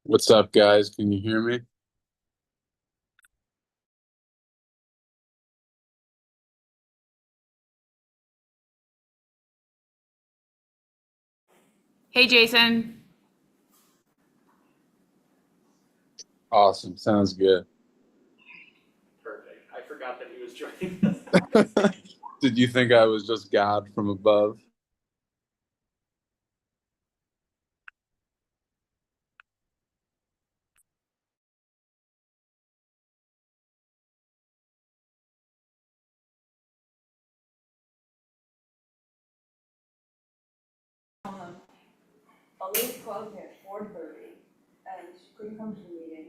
What's up, guys? Can you hear me? Hey, Jason. Awesome. Sounds good. Perfect. I forgot that he was joining us. Did you think I was just God from above? Elise called me at 4:30 and she couldn't come to the meeting.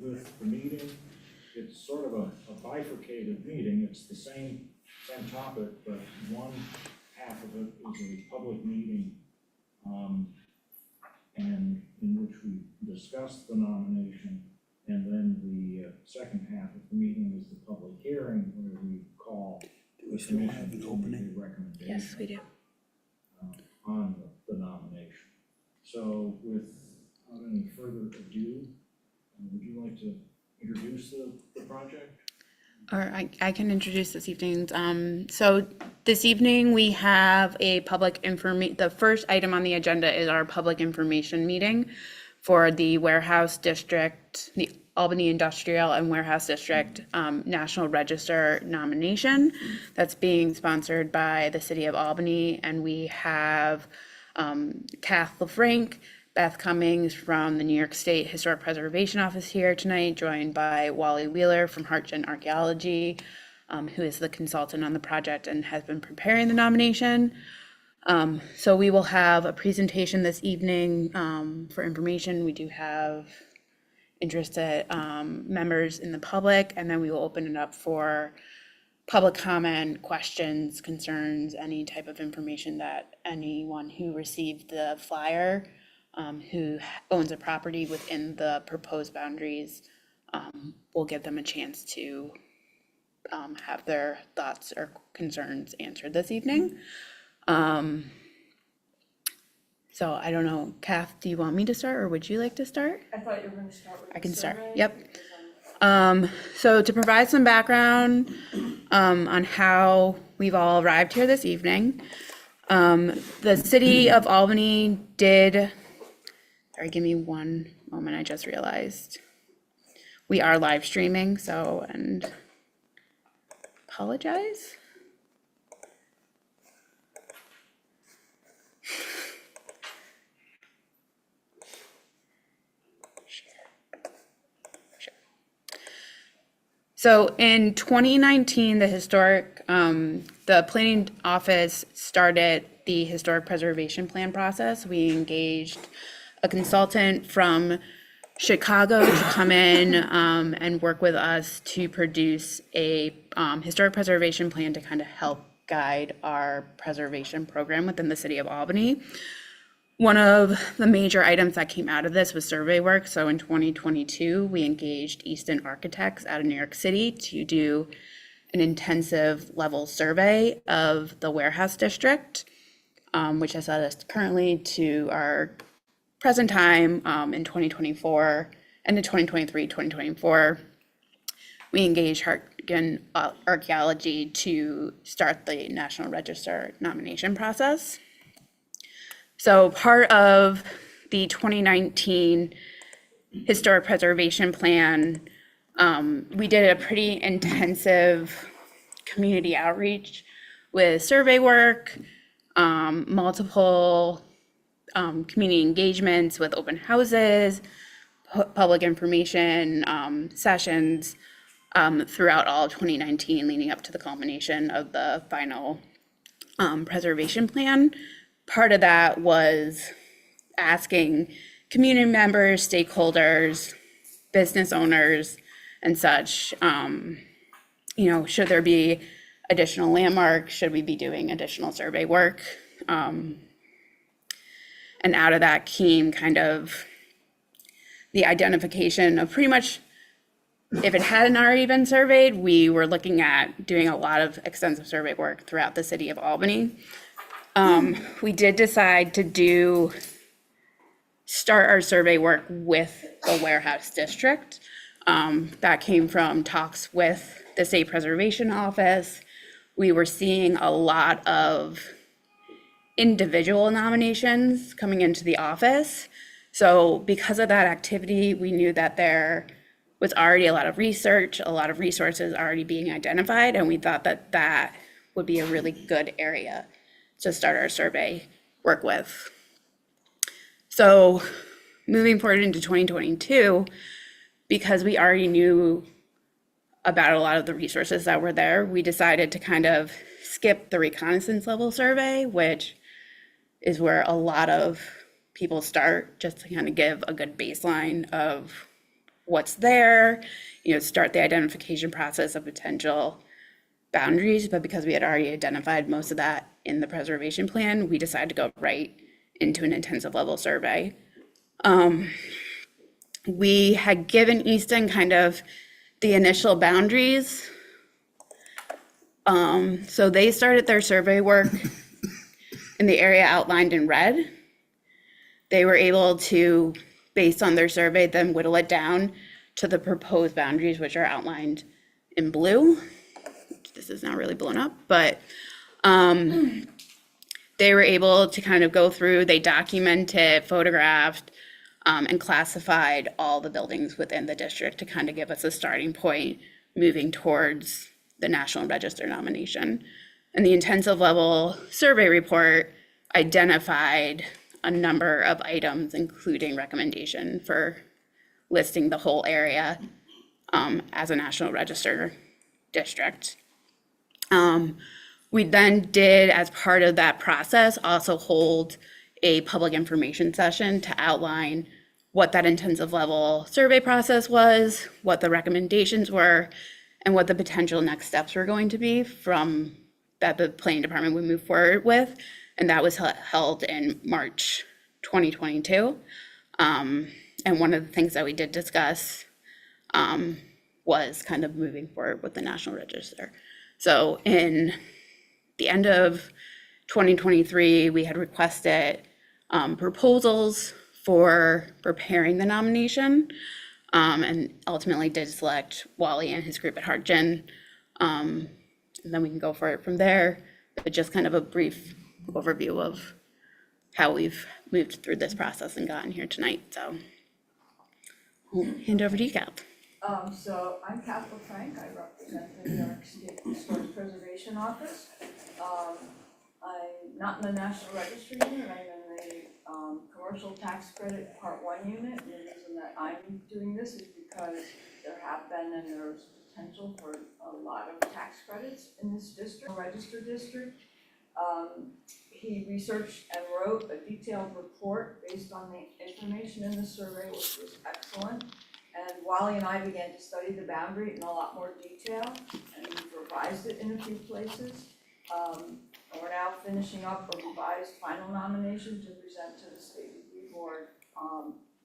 with the meeting. It's sort of a bifurcated meeting. It's the same topic, but one half of it is a public meeting, and in which we discuss the nomination. And then the second half of the meeting is the public hearing, where we call the commission to make a recommendation. Yes, we do. On the nomination. So without any further ado, would you like to introduce the project? Or I can introduce this evening's. So this evening we have a the first item on the agenda is our public information meeting for the Warehouse District, the Albany Industrial and Warehouse District National Register nomination that's being sponsored by the City of Albany. And we have Kath LaFranc, Beth Cummings from the New York State Historic Preservation Office here tonight, joined by Wally Wheeler from Hartgen Archaeology, who is the consultant on the project and has been preparing the nomination. So we will have a presentation this evening for information. We do have interested members in the public, and then we will open it up for public comment, questions, concerns, any type of information that anyone who received the flyer, who owns a property within the proposed boundaries, will give them a chance to have their thoughts or concerns answered this evening. So I don't know, Kath, do you want me to start or would you like to start? I thought you were gonna start with I the can start, survey, yep. because So to provide some background on how we've all arrived here this evening, the City of Albany did, sorry, give me one moment, I just realized. We are live streaming, so, and apologize. So in 2019, the planning office started the historic preservation plan process. We engaged a consultant from Chicago to come in and work with us to produce a historic preservation plan to kind of help guide our preservation program within the City of Albany. One of the major items that came out of this was survey work. So in 2022, we engaged Easton Architects out of New York City to do an intensive level survey of the warehouse district, which has led us currently to our present time in 2024 and in 2023, 2024. We engaged Hartgen Archaeology to start the National Register nomination process. So part of the 2019 Historic Preservation Plan, we did a pretty intensive community outreach with survey work, multiple community engagements with open houses, public information sessions throughout all of 2019 leading up to the culmination of the final preservation plan. Part of that was asking community members, stakeholders, business owners, and such, should there be additional landmarks? Should we be doing additional survey work? And out of that came kind of the identification of pretty much, if it hadn't already been surveyed, we were looking at doing a lot of extensive survey work throughout the City of Albany. We did decide to start our survey work with the warehouse district. That came from talks with the State Preservation Office. We were seeing a lot of individual nominations coming into the office. So because of that activity, we knew that there was already a lot of research, a lot of resources already being identified, and we thought that that would be a really good area to start our survey work with. So moving forward into 2022, because we already knew about a lot of the resources that were there, we decided to kind of skip the reconnaissance level survey, which is where a lot of people start, just to kind of give a good baseline of what's there, start the identification process of potential boundaries. But because we had already identified most of that in the preservation plan, we decided to go right into an intensive level survey. We had given Easton kind of the initial boundaries. So they started their survey work in the area outlined in red. They were able to, based on their survey, then whittle it down to the proposed boundaries, which are outlined in blue. This is not really blown up, but they were able to kind of go through, they documented, photographed, and classified all the buildings within the district to kind of give us a starting point moving towards the National Register nomination. And the intensive level survey report identified a number of items, including recommendation for listing the whole area as a National Register district. We then did, as part of that process, also hold a public information session to outline what that intensive level survey process was, what the recommendations were, and what the potential next steps were going to be from that the planning department would move forward with. And that was held in March 2022. And one of the things that we did discuss was kind of moving forward with the National Register. So in the end of 2023, we had requested proposals for preparing the nomination, and ultimately did select Wally and his group at Hartgen. And then we can go for it from there, but just kind of a brief overview of how we've moved through this process and gotten here tonight. So I'll hand over to you, Cap. So I'm Kathleen Frank, I represent the New York State Historic Preservation Office. I'm not in the National Registry unit, I'm in the Commercial Tax Credit Part 1 unit. And the reason that I'm doing this is because there have been and there's potential for a lot of tax credits in this district, register district. He researched and wrote a detailed report based on the information in the survey, which was excellent. And Wally and I began to study the boundary in a lot more detail, and we've revised it in a few places. And we're now finishing up a revised final nomination to present to the State Review Board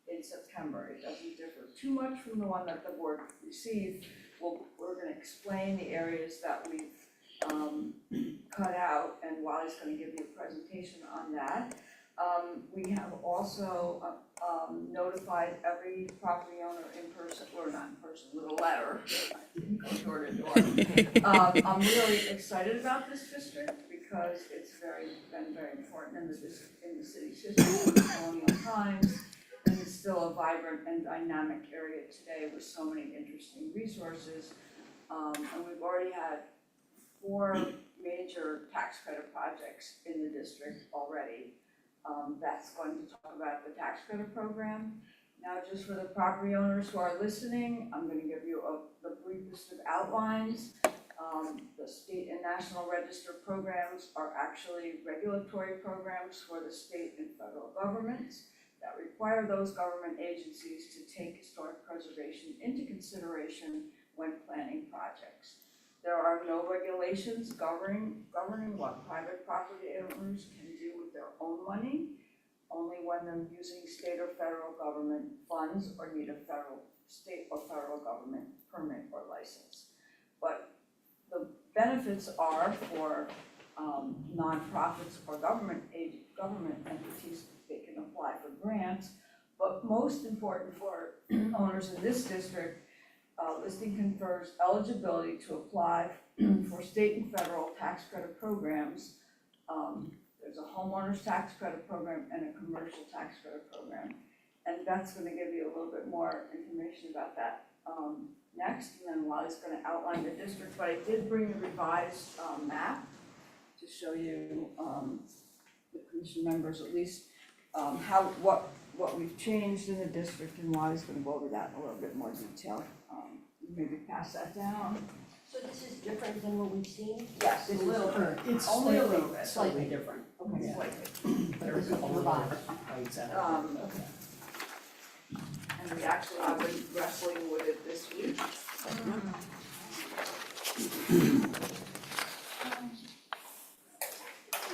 in September. It doesn't differ too much from the one that the board received. We're gonna explain the areas that we've cut out, and Wally's gonna give you a presentation on that. We have also notified every property owner in person, or not in person, with a letter, didn't go door to door. I'm really excited about this district because it's been very important in the city's history for colonial times, and it's still a vibrant and dynamic area today with so many interesting resources. And we've already had 4 major tax credit projects in the district already. That's going to talk about the tax credit program. Now, just for the property owners who are listening, I'm going to give you the briefest of outlines. The state and national register programs are actually regulatory programs for the state and federal governments that require those government agencies to take historic preservation into consideration when planning projects. There are no regulations governing what private property owners can do with their own money, only when they're using state or federal government funds or need a state or federal government permit or license. But the benefits are for nonprofits or government entities, they can apply for grants, but most important for owners in this district, listing confers eligibility to apply for state and federal tax credit programs. There's a homeowner's tax credit program and a commercial tax credit program. And Beth's gonna give you a little bit more information about that next, and then Wally's gonna outline the district, but I did bring the revised map to show you, the commission members at least, what we've changed in the district, and Wally's gonna go over that in a little bit more detail. Maybe pass that down. So this is different than what we've seen? Yes, This a is little bit. different. It's Only a little bit. slightly different. Okay, Yeah. slightly. There's a couple of Revised. lights out. And we actually have been wrestling with it this week.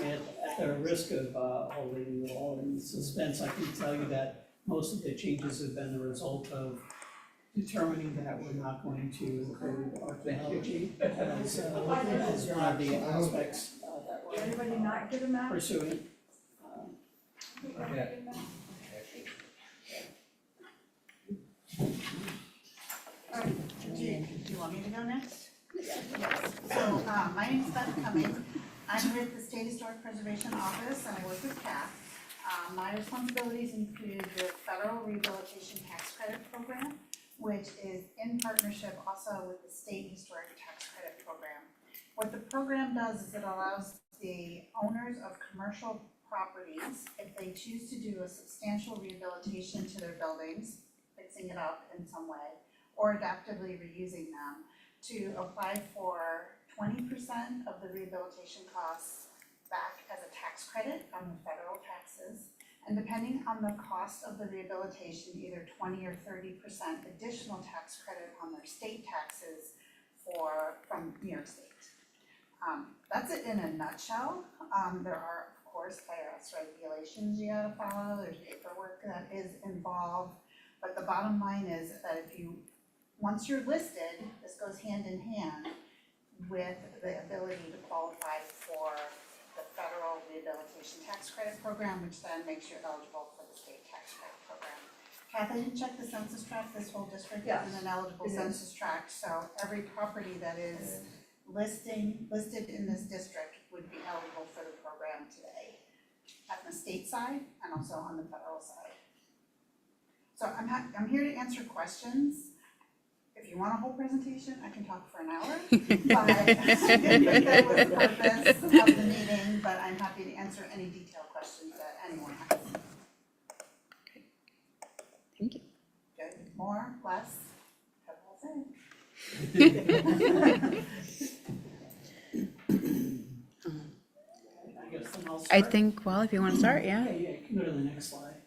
At the risk of holding you all in suspense, I can tell you that most of the changes have been the result of determining that we're not going to include archaeology as one of the aspects that Did we're anybody not get a map? pursuing. Do you want me to go next? Yes. So, my name's Beth Cumming. I'm with the State Historic Preservation Office and I work with CAP. My responsibilities include the Federal Rehabilitation Tax Credit Program, which is in partnership also with the State Historic Tax Credit Program. What the program does is it allows the owners of commercial properties, if they choose to do a substantial rehabilitation to their buildings, fixing it up in some way, or adaptively reusing them, to apply for 20% of the rehabilitation costs back as a tax credit on the federal taxes. And depending on the cost of the rehabilitation, either 20 or 30% additional tax credit on their state taxes from New York State. That's it in a nutshell. There are, of course, IRS regulations you gotta follow, there's paperwork that is involved. But the bottom line is that once you're listed, this goes hand in hand with the ability to qualify for the federal rehabilitation tax credit program, which then makes you eligible for the state tax credit program. Kath, I didn't check the census tract, this whole district is an eligible census tract, so every property that is listed in this district would be eligible for the program today, at the state side and also on the federal side. So I'm here to answer questions. If you want a whole presentation, I can talk for an hour, but I didn't think that was the purpose of the meeting, but I'm happy to answer any detailed questions that anyone has. Thank you. Good, more, less, have the whole thing. I guess then I'll I start. think, well, if you want to start, yeah. Yeah, you can go to the next slide.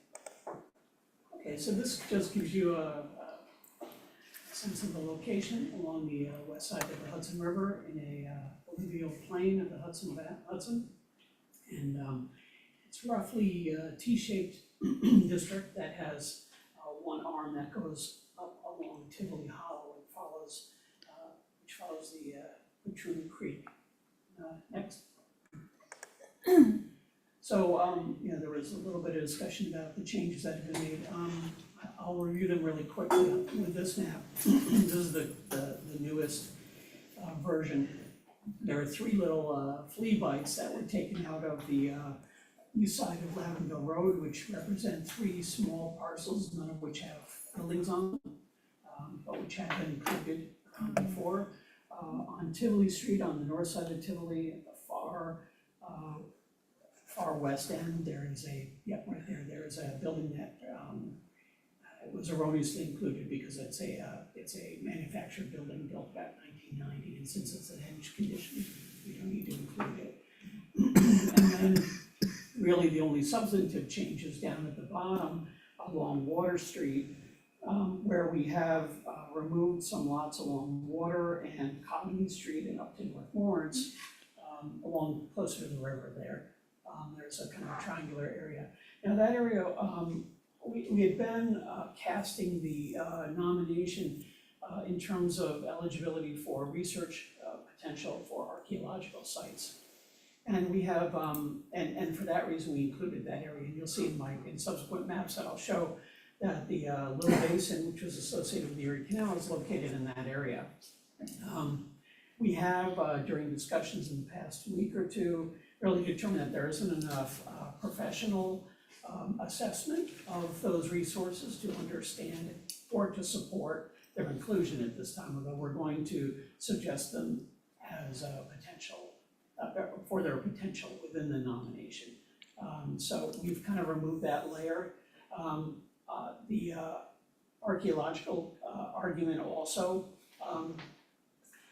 Okay, so this just gives you a sense of the location along the west side of the Hudson River in a alluvial plain of the Hudson. And it's roughly a T-shaped district that has one arm that goes up along Tivoli Hollow and which follows the Latrine Creek. Next. So, there was a little bit of discussion about the changes that have been made. I'll review them really quickly with this map. This is the newest version. There are three little flea bites that were taken out of the east side of Lavendale Road, which represent three small parcels, none of which have buildings on them, but which have been included before. On Tivoli Street, on the north side of Tivoli, at the far west end, there is there is a building that it was erroneously included because it's a manufactured building built about 1990, and since it's in hedge condition, we don't need to include it. And then really the only substantive changes down at the bottom along Water Street, where we have removed some lots along Water and Common Street and up to North Lawrence, along closer to the river there. There's a kind of triangular area. Now that area, we had been casting the nomination in terms of eligibility for research potential for archaeological sites. And we have, and for that reason, we included that area. And you'll see in subsequent maps that I'll show that the Little Basin, which was associated with the Erie Canal, is located in that area. We have, during discussions in the past week or two, really determined that there isn't enough professional assessment of those resources to understand or to support their inclusion at this time, although we're going to suggest them as a potential, for their potential within the nomination. So we've kind of removed that layer. The archaeological argument also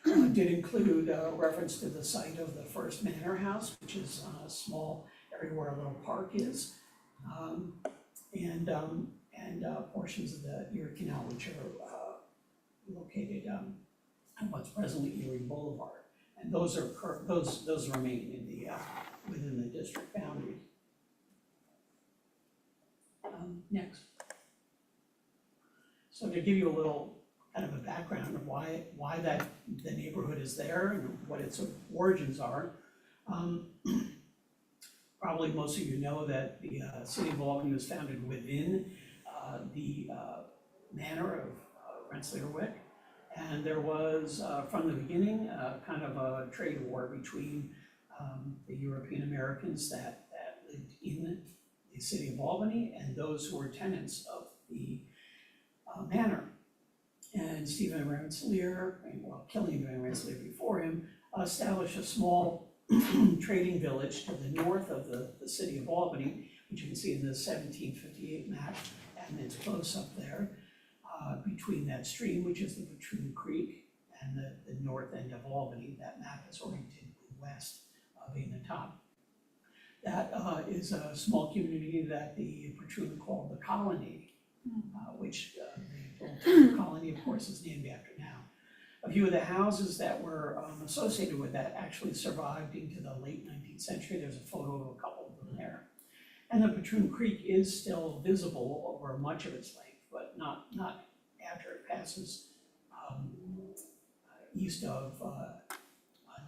did include a reference to the site of the first manor house, which is a small area where a little park is. And and portions of the Erie Canal, which are located on what's presently Erie Boulevard. And those are those remain in the within the district boundaries. Next. So to give you a little kind of a background of why the neighborhood is there and what its origins are. Probably most of you know that the city of Albany was founded within the manor of Rensselaer-Wick. And there was, from the beginning, kind of a trade war between the European Americans that lived in the city of Albany and those who were tenants of the manor. And Stephen Rensselaer, well, Killian Van Rensselaer before him, established a small trading village to the north of the city of Albany, which you can see in the 1758 map, and it's close up there, between that stream, which is the Patroon Creek, and the north end of Albany. That map is oriented west, being the top. That is a small community that the Patroon called the Colony, which the Colony, of course, is named after now. A few of the houses that were associated with that actually survived into the late 19th century. There's a photo of a couple of them there. And the Patroon Creek is still visible over much of its length, but not after it passes east of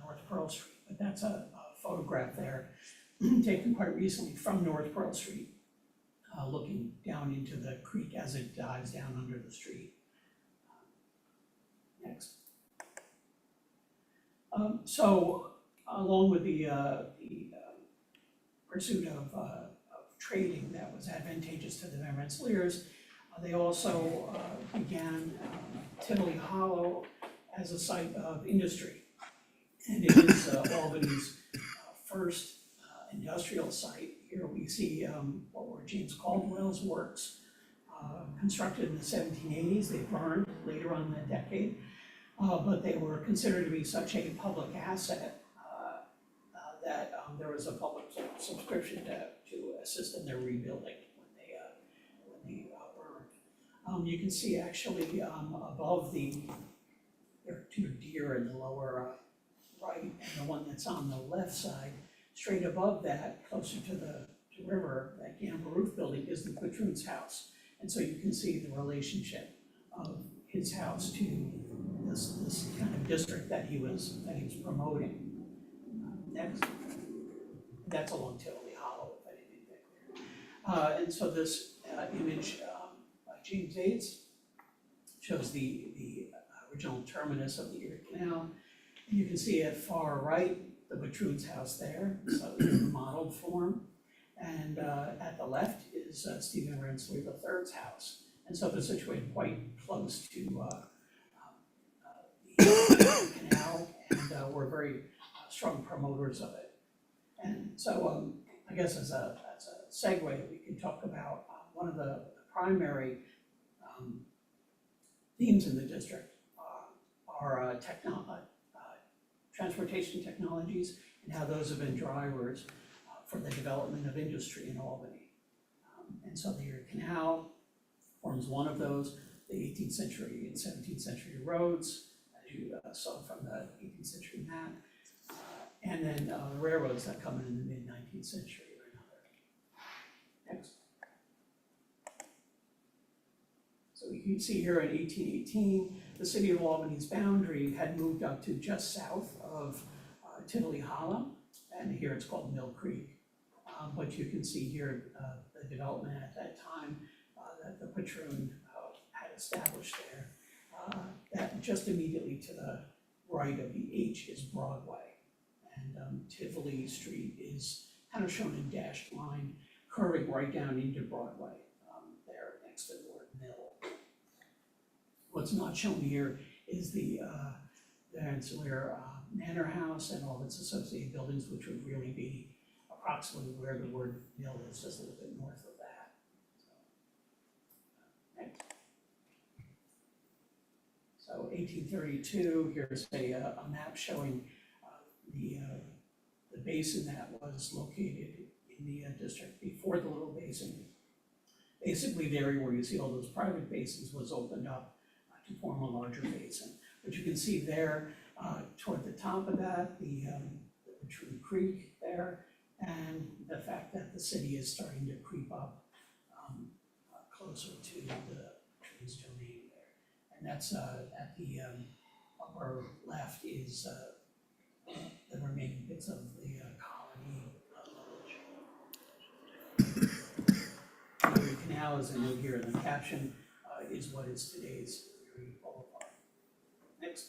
North Pearl Street. But that's a photograph there taken quite recently from North Pearl Street, looking down into the creek as it dives down under the street. Next. So along with the pursuit of trading that was advantageous to the Van Rensselaers, they also began Tivoli Hollow as a site of industry. And it is Albany's first industrial site. Here we see what were James Caldwell's works, constructed in the 1780s. They burned later on in the decade, but they were considered to be such a public asset that there was a public subscription to assist in their rebuilding when they burned. You can see actually above there are two deer in the lower right, and the one that's on the left side, straight above that, closer to the river, that Gamble Roof building is the Patroon's house. And so you can see the relationship of his house to this kind of district that he was promoting. Next, that's along Tivoli Hollow, if I didn't make that clear. And so this image by James Aids shows the original terminus of the Erie Canal. And you can see at far right the Patroon's house there, so in the modeled form. And at the left is Stephen Rensselaer III's house. And so they're situated quite close to the canal, and we're very strong promoters of it. And so I guess as a segue, we can talk about one of the primary themes in the district are transportation technologies and how those have been drivers for the development of industry in Albany. And so the Erie Canal forms one of those, the 18th century and 17th century roads, as you saw from the 18th century map, and then railroads that come in the mid-19th century or another. Next. So you can see here in 1818, the city of Albany's boundary had moved up to just south of Tivoli Hollow, and here it's called Mill Creek. But you can see here the development at that time that the Patroon had established there. That just immediately to the right of the H is Broadway, and Tivoli Street is kind of shown in dashed line, curving right down into Broadway, there next to the word mill. What's not shown here is the Rensselaer Manor House and all its associated buildings, which would really be approximately where the word mill is, just a little bit north of that. So, next. So 1832, here's a map showing the basin that was located in the district before the Little Basin. basically the area where you see all those private basins was opened up to form a larger basin. But you can see there, toward the top of that, the True Creek there, and the fact that the city is starting to creep up closer to the trees domain there. And that's at the upper left is the remaining bits of the colony village. Erie Canal, as I note here in the caption, is what is today's Erie Boulevard. Next.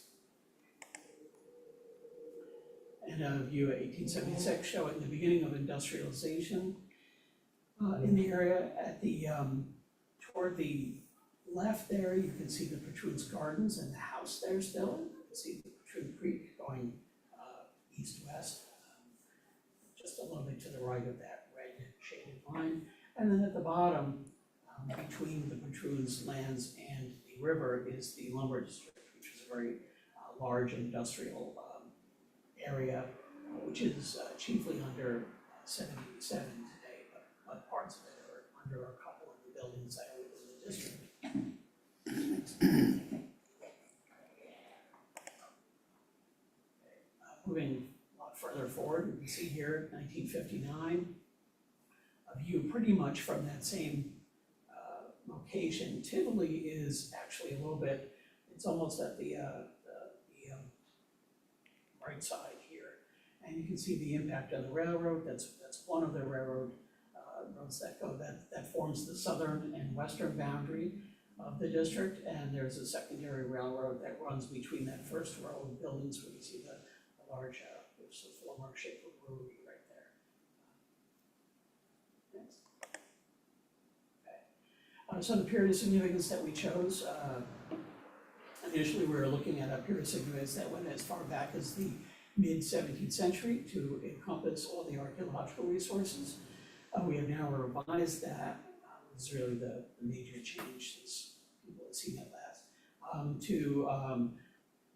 And a view of 1876 showing the beginning of industrialization in the area. At the toward the left there, you can see the Patroon's Gardens and the house there still. You can see the Patroon Creek going east-west, just a little bit to the right of that red shaded line. And then at the bottom, between the Patroon's lands and the river is the lumber district, which is a very large industrial area, which is chiefly under 787 today, but parts of it are under a couple of the buildings that are within the district. Moving a lot further forward, you can see here 1959, a view pretty much from that same location. Tivoli is actually a little bit, it's almost at the right side here. And you can see the impact of the railroad. That's one of the railroad roads that go, that forms the southern and western boundary of the district. And there's a secondary railroad that runs between that first row of buildings where you see the large, there's the former Schaefer Brewery right there. Next. Okay. So the period of significance that we chose, initially we were looking at a period of significance that went as far back as the mid-17th century to encompass all the archaeological resources. We have now revised that, this is really the major change since people have seen it last,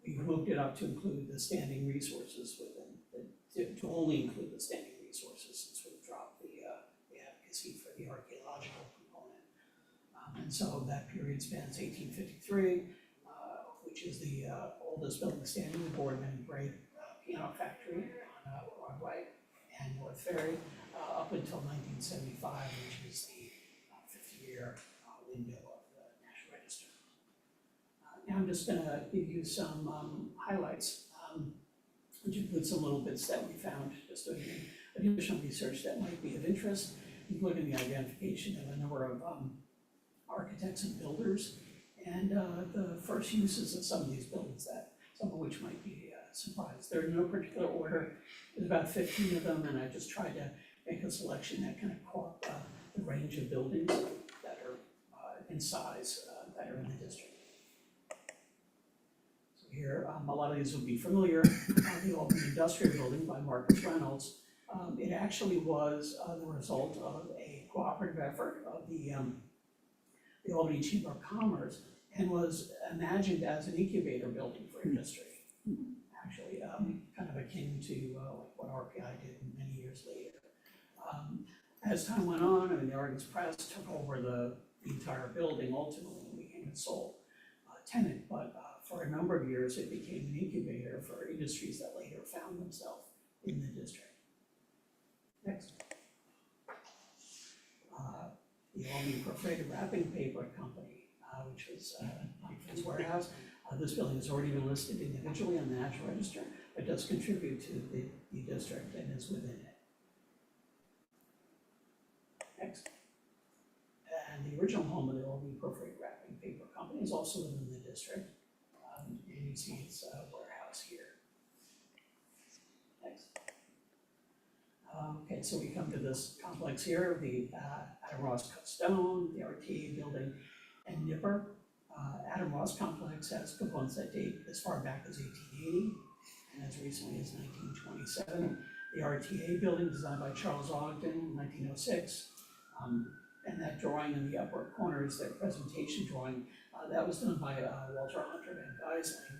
we've moved it up to include the standing resources within, to only include the standing resources since we've dropped the advocacy for the archaeological component. And so that period spans 1853, which is the oldest building standing, the Boardman Gray Piano Factory on Broadway and North Ferry, up until 1975, which is the 50-year window of the National Register. Now I'm just gonna give you some highlights, which include some little bits that we found, just doing additional research that might be of interest, including the identification of a number of architects and builders, and the first uses of some of these buildings, that some of which might be a surprise. They're in no particular order. There's about 15 of them, and I just tried to make a selection that kind of caught the range of buildings that are in size that are in the district. So here, a lot of these will be familiar. The Albany Industrial Building by Marcus Reynolds. It actually was the result of a cooperative effort of the Albany Chamber of Commerce, and was imagined as an incubator building for industry. Actually, kind of akin to like what RPI did many years later. As time went on, I mean, the Argus Press took over the entire building ultimately and became its sole tenant, but for a number of years it became an incubator for industries that later found themselves in the district. Next. The Albany Perforated Wrapping Paper Company, which was Humphrey's Warehouse. This building has already been listed individually on the National Register, but does contribute to the district and is within it. Next. And the original home of the Albany Perforated Wrapping Paper Company is also within the district. And you see its warehouse here. Next. Okay, so we come to this complex here, the Adam Ross Cut Stone, the RTA building, and Nipper. Adam Ross complex has components that date as far back as 1880 and as recently as 1927. The RTA building, designed by Charles Ogden in 1906, and that drawing in the upper corner is their presentation drawing. That was done by Walter Hunter Van Geisling,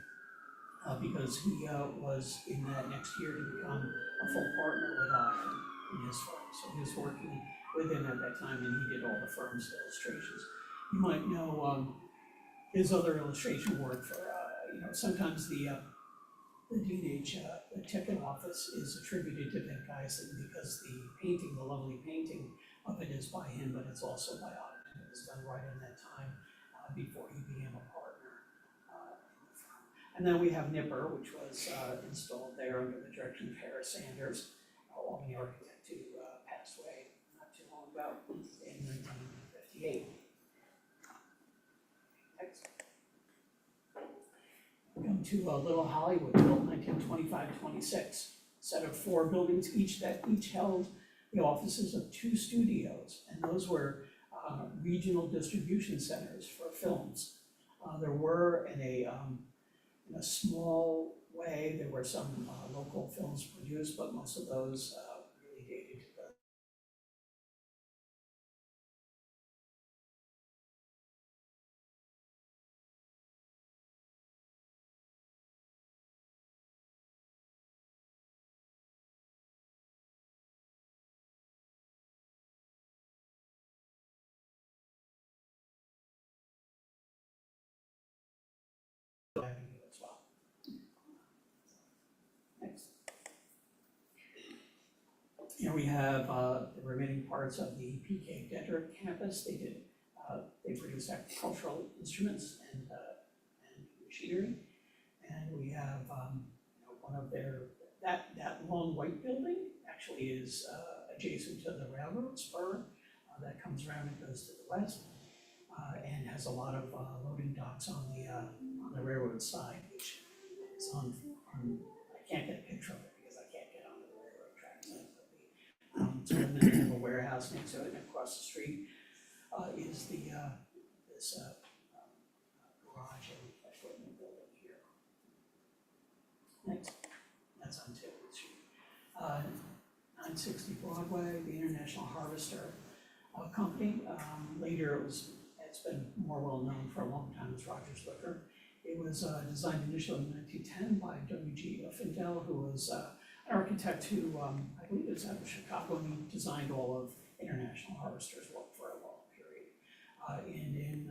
because he was in that next year to become a full partner with Ogden in his firm. So he was working with him at that time, and he did all the firm's illustrations. You might know, his other illustration work for, sometimes the D&H, the ticket office is attributed to Vic Geisen because the painting, the lovely painting of it is by him, but it's also by Ogden. It was done right in that time, before he became a partner, in the firm. And then we have Nipper, which was, installed there under the direction of Harris Sanders, Albany architect who, passed away not too long ago in 1958. Next. Come to Little Hollywood, built 1925-26. Set of 4 buildings, each held the offices of 2 studios, and those were regional distribution centers for films. There were, in a small way, there were some local films produced, but most of those really dated to the Avenue as well. Next. Here we have the remaining parts of the PK Dedrick campus. They produced agricultural instruments and machinery. And we have one of that long white building actually is adjacent to the railroad spur that comes around and goes to the west. And has a lot of loading docks on the railroad side, which is on I can't get a picture of it because I can't get onto the railroad tracks. So and then we have a warehouse next to it, and across the street is this garage and equipment building here. Next, that's on Taylor Street. 960 Broadway, the International Harvester Company. Later it's been more well known for a long time as Rogers Liquor. It was designed initially in 1910 by W.G. Findell, who was an architect who I believe is out of Chicago, and he designed all of International Harvester's work for a long period. And in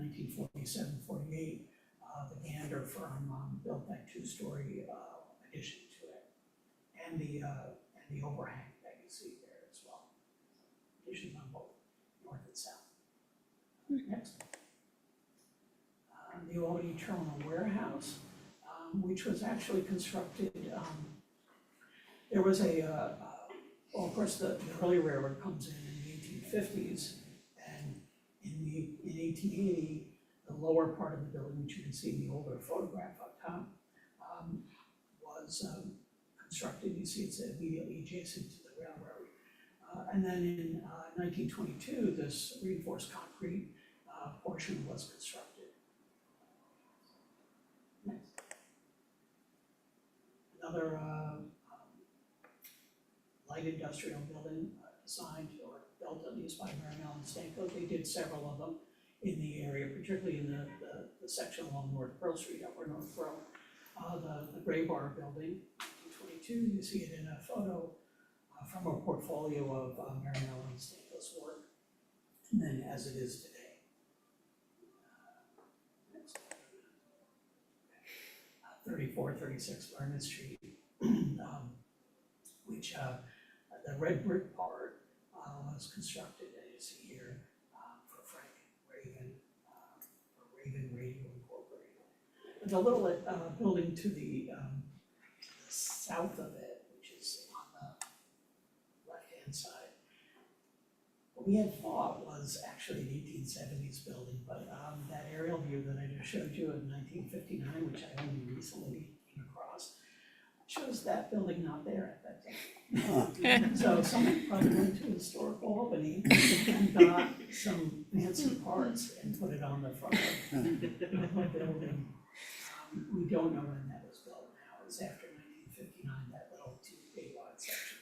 1947-48, the Gander firm built that 2-story addition to it, and the overhang that you see there as well. Additions on both north and south. Next. The Albany Terminal Warehouse, which was actually constructed, there was well, of course, the early railroad comes in the 1850s, and in 1880, the lower part of the building, which you can see in the older photograph up top, was constructed. You see it's immediately adjacent to the railroad. And then in 1922, this reinforced concrete portion was constructed. Next. Another light industrial building designed or built at least by Marinell and Stanko. They did several of them in the area, particularly in the section along North Pearl Street, upper North Pearl. The Gray Bar building, 1922, you see it in a photo from a portfolio of Marinell and Stanko's work, and then as it is today. Next. 3436 Vernon Street, which the red brick part was constructed, as you see here, for Frank Raven, for Raven Radio Incorporated. But the little building to the south of it, which is on the left-hand side, what we had thought was actually an 1870s building, but that aerial view that I just showed you in 1959, which I only recently came across, shows that building not there at that time. So someone probably went to historic Albany and got some fancy parts and put it on the front of the building. We don't know when that was built now. It was after 1959, that little 2 lot section.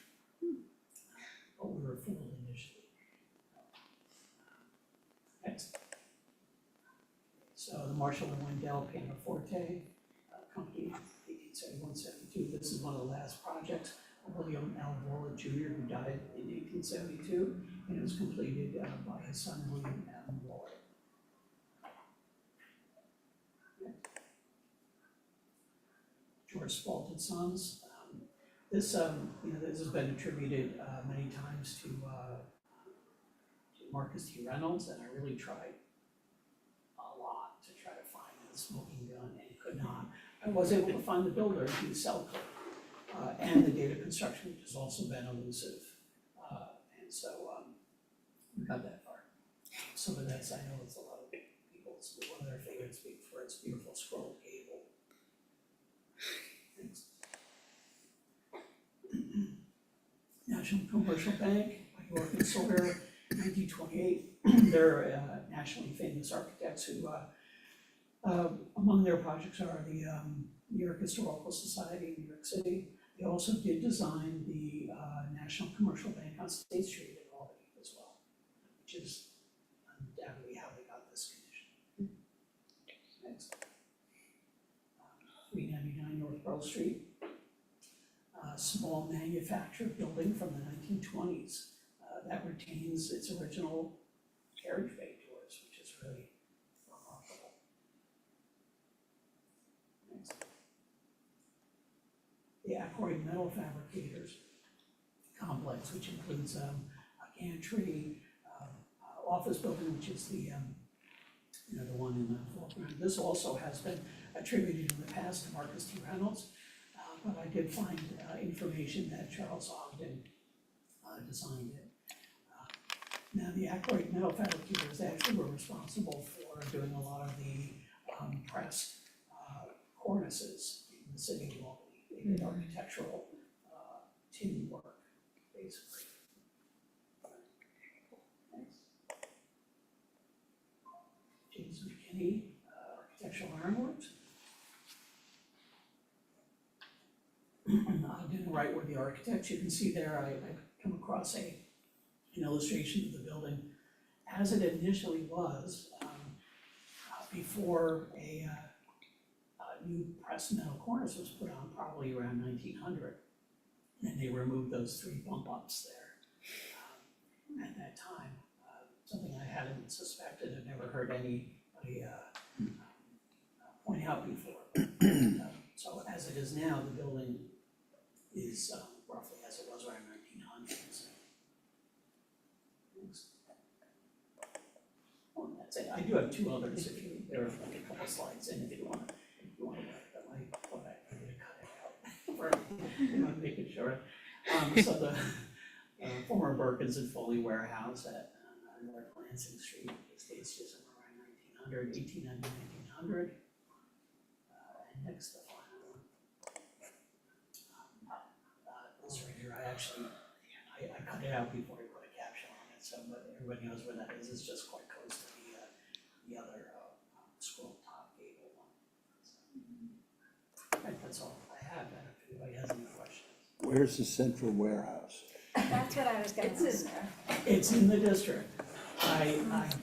But we were fooled initially. Next. So the Marshall and Wendell Pianoforte Company, 1871-72. This is one of the last projects of William L. Waller Jr., who died in 1872. and it was completed by his son William M. Lloyd. George Spalted Sons. This has been attributed many times to Marcus T. Reynolds, and I really tried a lot to try to find the smoking gun and could not. I was able to find the builder, the cell code, and the date of construction, which has also been elusive. And so we got that far. Some of that's, I know it's a lot of people's, one of their favorites for its beautiful scroll gable. Thanks. National Commercial Bank, York and Sawyer, 1928. They're nationally famous architects who, among their projects are the New York Historical Society in New York City. They also did design the National Commercial Bank on State Street in Albany as well, which is undoubtedly how they got this condition. Next. 399 North Pearl Street. Small manufactured building from the 1920s that retains its original carriage bay doors, which is really remarkable. Next. The Ackroyd Metal Fabricators complex, which includes a gantry, office building, which is the the one in the foreground. This also has been attributed in the past to Marcus T. Reynolds. But I did find information that Charles Ogden designed it. Now, the Ackroyd Metal Fabricators actually were responsible for doing a lot of the pressed cornices in the city of Albany. They did architectural tin work, basically. Next. James McKinney, Architectural Ironworks. Ogden, right where the architects, you can see there, I come across an illustration of the building as it initially was before a new pressed metal cornice was put on, probably around 1900. And they removed those 3 bump ups there at that time. Something I hadn't suspected, I've never heard anybody point out before. So as it is now, the building is roughly as it was around 1900s. Oh, and that's it. I do have 2 others if you, there are a couple slides in if you want to work them. I thought I need to cut it out for make it short. So the former Perkins and Foley warehouse at North Lansing Street, it states just around 1890, 1900. And next, the final one. This right here, I cut it out before I put a caption on it, so, but everybody knows where that is. It's just quite close to the other scroll top gable one. So, right, that's all I have, and if anybody has any questions. Where's the central warehouse? That's what I was gonna It's in ask. there. It's in the district.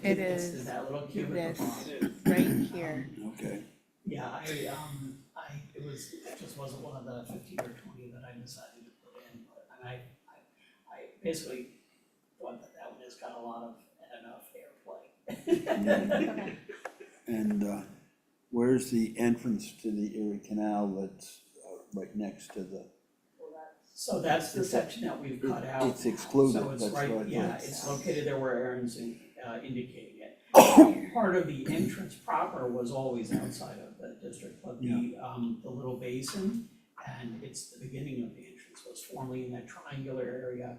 It It's is that little cubicle. this. box. Right here. Okay. Yeah, it just wasn't one of the 15 or 20 that I decided to put in, but, and I basically thought that one has got a lot of, and enough airplay. And where's the entrance to the Erie Canal that's right next to the, So that's the section that we've cut out. it's excluded, So it's that's right, what I yeah, thought. it's located there where Aaron's indicating it. Part of the entrance proper was always outside of the district, but the little basin, and it's the beginning of the entrance, was formerly in that triangular area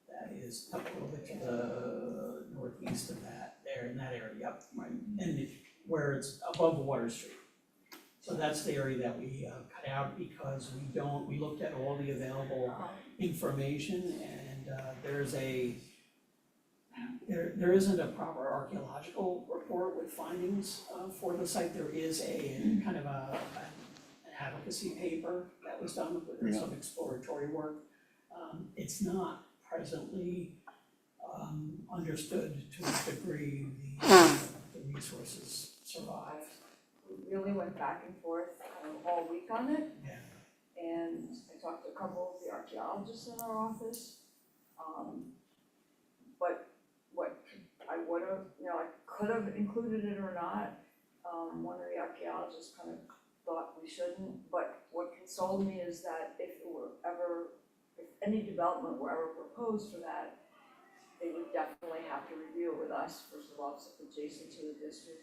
that is up a little bit to the northeast of that, there in that area, yep, right, and where it's above Water Street. So that's the area that we cut out because we looked at all the available information, and there isn't a proper archaeological report with findings for the site. There is a kind of an advocacy paper that was done, where there's some exploratory work. It's not presently understood to what degree the resources survive. We really went back and forth all week on it. Yeah. And I talked to a couple of the archaeologists in our office. But would have, I could have included it or not. One of the archaeologists kind of thought we shouldn't, but what consoled me is that if any development were ever proposed for that, they would definitely have to review it with us, first of all, it's adjacent to the district.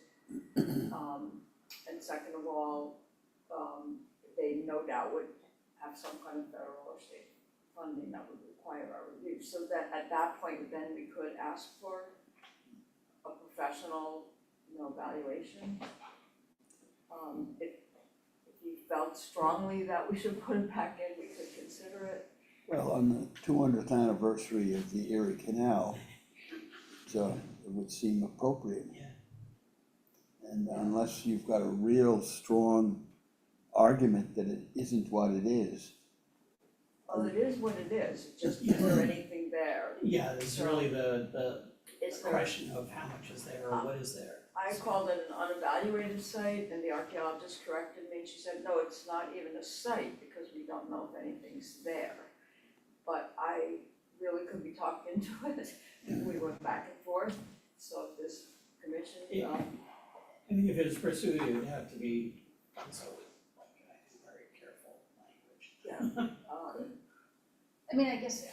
And second of all, they no doubt would have some kind of federal or state funding that would require our review. So that at that point, then we could ask for a professional, evaluation. If you felt strongly that we should put it back in, we could consider it. Well, on the 200th anniversary of the Erie Canal, it would seem appropriate. Yeah. And unless you've got a real strong argument that it isn't what it is. Well, it is what it is, it's just, is there anything there? Yeah, it's really the Is there, question of how much is there or what is there. I called it an unevaluated site, and the archaeologist corrected me, and she said, no, it's not even a site, because we don't know if anything's there. But I really could be talked into it, we went back and forth, so if this commission, Yeah. I think if it is pursued, it would have to be consulted, I think, very careful language. I mean, I guess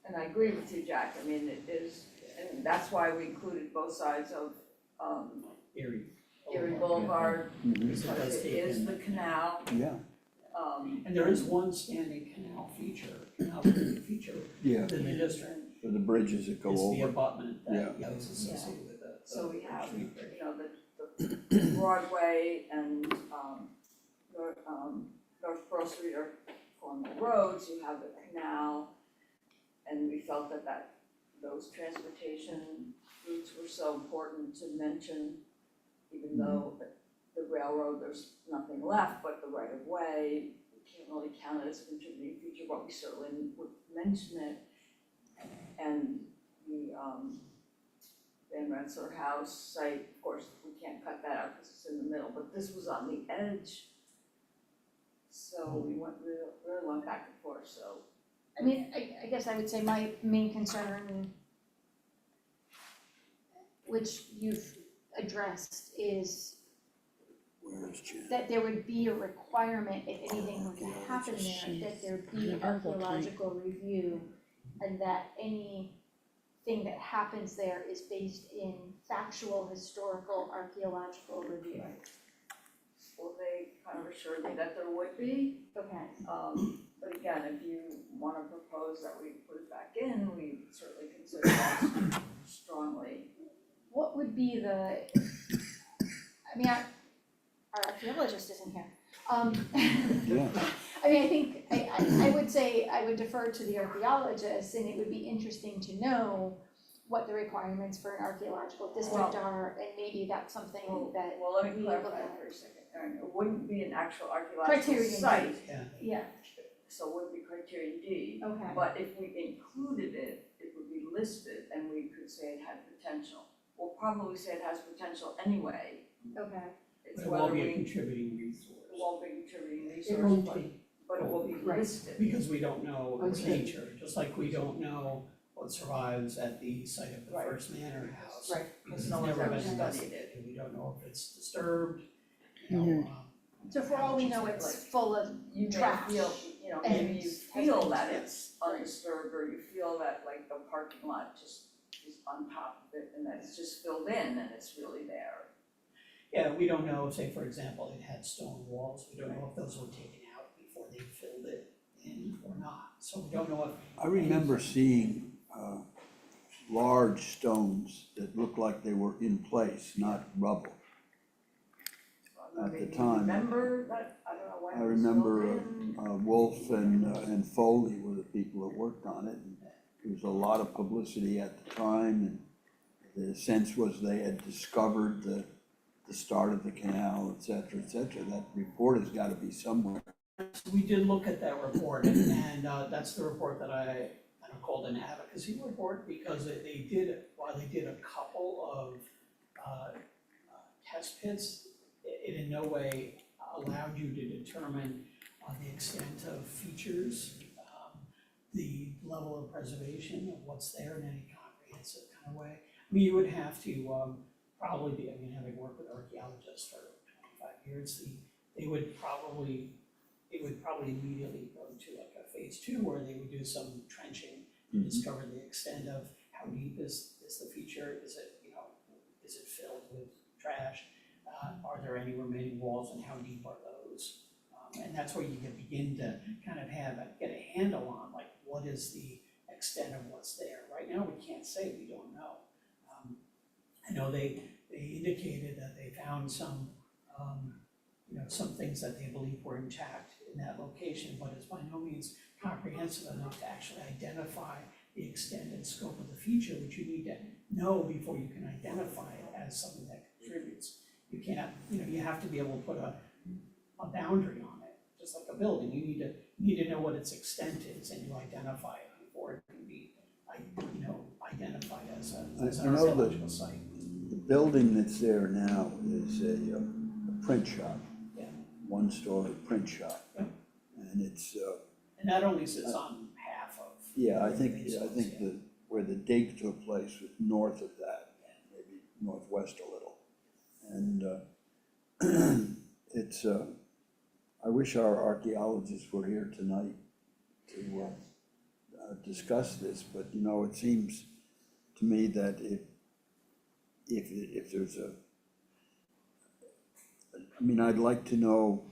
and I agree with you, Jack, I mean, it is, and that's why we included both sides of, Erie. Erie Boulevard, Because it because does it take is in- the canal, Yeah, And there is one standing canal feature yeah, within the district. for the bridges that go It's the over. abutment that Yeah. is associated with it. so we have, the Broadway and, North Pearl Street are formal roads, you have the canal. And we felt that those transportation routes were so important to mention, even though the railroad, there's nothing left but the right of way. We can't really count it as a contributing feature, but we certainly would mention it. And the Van Rensselaer House site, of course, we can't cut that out because it's in the middle, but this was on the edge. So we really went back and forth, so. I mean, I guess I would say my main concern, which you've addressed, is Where is Jen? that there would be a requirement, if anything were to happen there, that there be archaeological review, and that anything that happens there is based in factual, historical, archaeological review. Well, they kind of assured me that there would be, Okay. but again, if you wanna propose that we put it back in, we certainly consider that strongly. What would be the, I mean, our archaeologist isn't here. Yeah, I mean, I think, I would say, I would defer to the archaeologist, and it would be interesting to know what the requirements for an archaeological district are, and maybe that's something that, Well, let me we clarify look at. for a second, Erin, it wouldn't be an actual archaeological Criterion site, yeah, so it wouldn't be criterion D. okay. But if we included it, it would be listed and we could say it had potential. We'll probably say it has potential anyway, Okay, it's But it whether won't be a we, it contributing resource. won't be contributing It resource, won't but, be, but it will be Right. listed. because we don't know its Okay. nature, just like we don't know what survives at the site of the Right. first manor house. right. Because it's No one's never ever been studied investigated, and we don't know if it's disturbed, you know, Mhm. So for all we know, it's full of You may trash. feel, maybe and you has feel been- that it's undisturbed, or you feel that like the parking lot just is on top of it and that it's just filled in and it's really there. Yeah, we don't know, say for example, it had stone walls, we don't know if those were taken out before they filled it in or not, so we don't know if. I remember seeing, large stones that looked like they were in place, not rubble. At the Maybe you time. remember that, I don't know when I it was remember, filled in. Wolf and Foley were the people that worked on it, and there was a lot of publicity at the time, and the sense was they had discovered the start of the canal, et cetera, et cetera. That report has gotta be somewhere. We did look at that report, and that's the report that I called an advocacy report, because they did a couple of test pits. It in no way allowed you to determine the extent of features, the level of preservation of what's there in any it's a kind of way. I mean, you would have to, probably be, I mean, having worked with archaeologists for 25 years, they would probably, it would probably immediately go to like a phase 2 where they would do some trenching to discover the extent of how deep is the feature, is it, you know, is it filled with trash? Are there any remaining walls and how deep are those? And that's where you can begin to kind of get a handle on like what is the extent of what's there. Right now, we can't say, we don't know. I know they indicated that they found some, you know, some things that they believe were intact in that location, but it's by no means comprehensive enough to actually identify the extent and scope of the feature, which you need to know before you can identify it as something that contributes. You can't, you know, you have to be able to put a boundary on it, just like a building. You need to know what its extent is and you identify it before it can be, you know, identified as an I know archaeological site. The building that's there now is a print shop. Yeah. One-story print shop. Yeah. And it's, And that only sits on half of. yeah, I think Yeah. the, where the dig took place was north of that, maybe northwest a little. And it's, I wish our archaeologists were here tonight to discuss this, but you know, it seems to me that if there's I mean, I'd like to know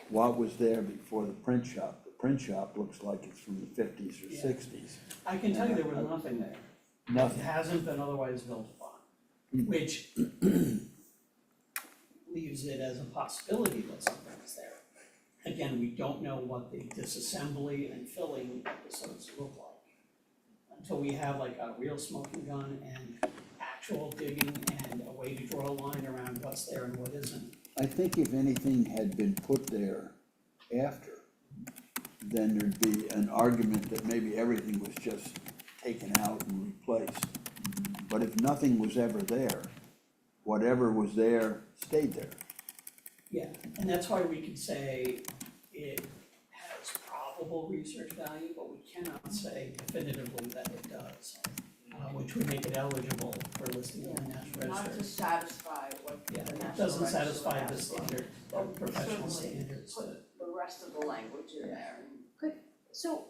what was there before the print shop. The print shop looks like it's from the 50s or Yeah. 60s. I can tell you there was nothing there. It Nothing. hasn't been otherwise built upon, which leaves it as a possibility that something is there. Again, we don't know what the disassembly and filling episodes look like until we have like a real smoking gun and actual digging and a way to draw a line around what's there and what isn't. I think if anything had been put there after, then there'd be an argument that maybe everything was just taken out and replaced. But if nothing was ever there, whatever was there stayed there. Yeah, and that's why we can say it has probable research value, but we cannot say definitively that it does, which would make it eligible for listing in the National Not to Register. satisfy what the Yeah, National it doesn't Register satisfy the asks for. standard, But professional certainly standards. Put the rest of the language in there. So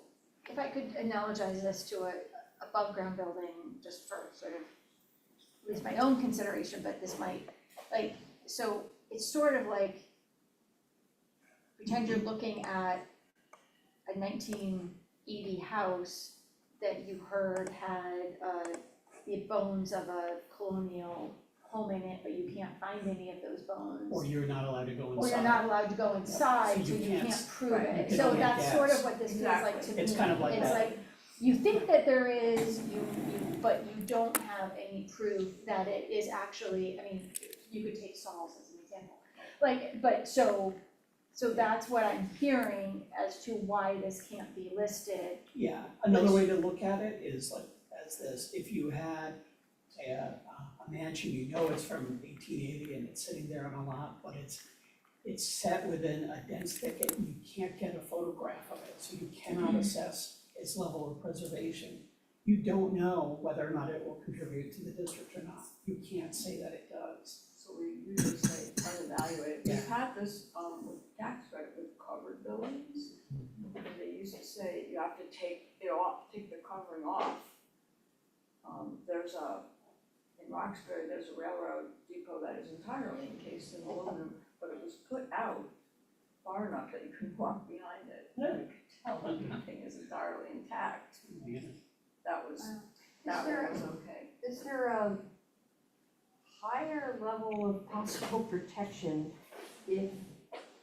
if I could analogize this to a above ground building, just for sort of at least my own consideration, but this might, like, so it's sort of like pretend you're looking at a 1980 house that you heard had the bones of a colonial home in it, but you can't find any of those bones. Or you're not allowed to go inside. Or you're not allowed to go inside, So so you you can't- can't prove right, it. you can So only that's sort guess. of what this feels like to me. It's kind of like It's that. like, you think that there is, but you don't have any proof that it is actually, I mean, you could take Saul's as an example. Like, but so that's what I'm hearing as to why this can't be listed. Yeah, another way to look at it is like, as this, if you had, say, a mansion, you know it's from 1880 and it's sitting there on a lot, but it's set within a dense thicket and you can't get a photograph of it, so you cannot assess its level of preservation. You don't know whether or not it will contribute to the district or not. You can't say that it does. So we usually say unevaluated. Yeah. We've had this with tax credit with covered buildings. And they used to say you have to take it off, take the covering off. There's in Roxbury, there's a railroad depot that is entirely encased in aluminum, but it was put out far enough that you can walk behind it. Yeah. You could tell that nothing is entirely intact. Yeah. That was, Wow. that there- was okay. Is there a higher level of possible protection if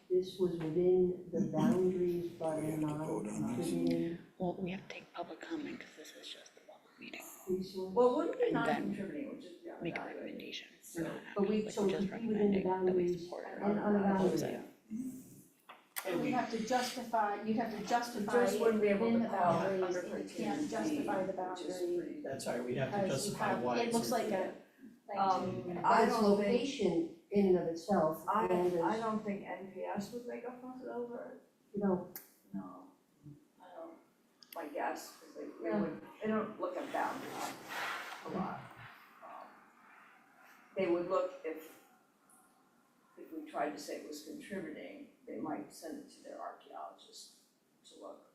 this was within the boundaries but We have to not vote on this. contributing Well, we have to take public comment because this is just the public meeting. resource? Well, it wouldn't be And then non-contributing, which is the Make unevaluated. recommendations. We're not But we, actually so it just could be within the recommending that we boundaries support it. and unevaluated. And You'd have to justify, you'd have to justify Just it wouldn't be able within to the call it boundaries, under and you 13 can't justify the which is boundary. pretty. That's right, we'd have to Because you justify have, why it it's looks like included. a I But its don't think, location in and of itself, I and don't as, think NPS would make a fuss over it, you know, no. I don't, my guess, because they Yeah. would, they don't look at boundaries. a lot. They would look if we tried to say it was contributing, they might send it to their archaeologist to look.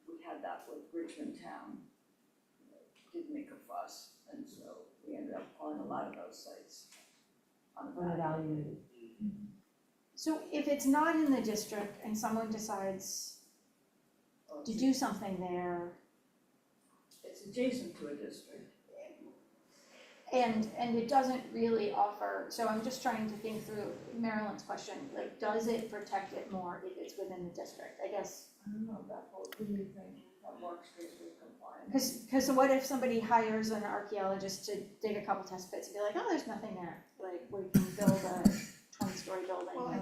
We had that with Richmond Town, did make a fuss, and so we ended up calling a lot of those sites unevaluated. Unevaluated. So if it's not in the district and someone decides to do something there, It's adjacent to a district. and it doesn't really offer, so I'm just trying to think through Marilyn's question, like, does it protect it more if it's within the district? I guess, I don't know, that whole, what do you think, that works with compliance? cause what if somebody hires an archaeologist to dig a couple test pits and be like, oh, there's nothing there, like, we can build a 20-story building. Well, I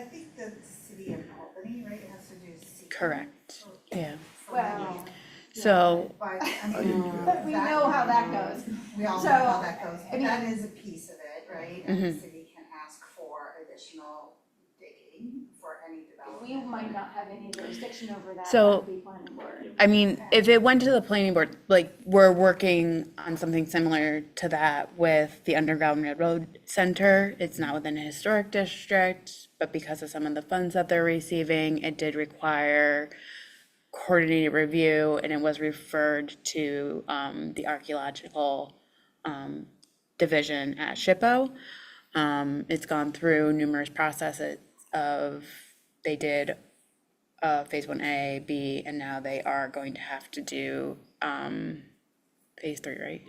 think the city of Albany, right, it has to do secret. Correct, yeah. Well, So, But, I mean. but we know how that goes. We all know So, how that goes, I mean- that is a piece of it, right? And the city can ask for additional digging for any development. We might not have any jurisdiction over that, So- that would be planning board. I mean, if it went to the planning board, like, we're working on something similar to that with the Underground Railroad Center. It's not within a historic district, but because of some of the funds that they're receiving, it did require coordinated review, and it was referred to the archaeological division at SHPO. It's gone through numerous processes of, they did phase 1A, B, and now they are going to have to do phase 3, right?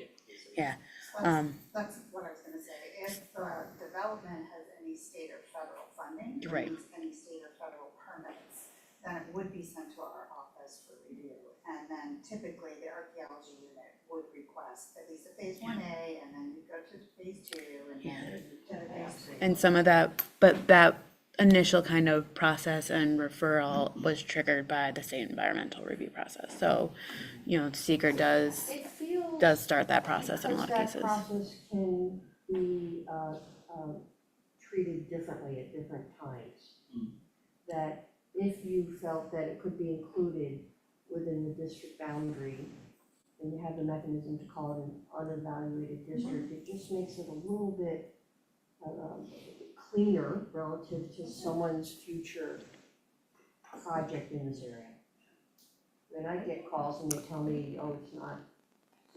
Yeah. So that's what I was gonna say, if the development has any state or federal funding, Right. means any state or federal permits, then it would be sent to our office for review. And then typically the archaeology unit would request at least a phase 1A, and then you go to phase 2, and then to the phase 3. And some of that, but that initial kind of process and referral was triggered by the state environmental review process. So, seeker does It feels. start that process in a lot of cases. That process can be treated differently at different times. That if you felt that it could be included within the district boundary, and you have the mechanism to call it an unevaluated district, it just makes it a little bit cleaner relative to someone's future project in this area. When I get calls and they tell me, oh, it's not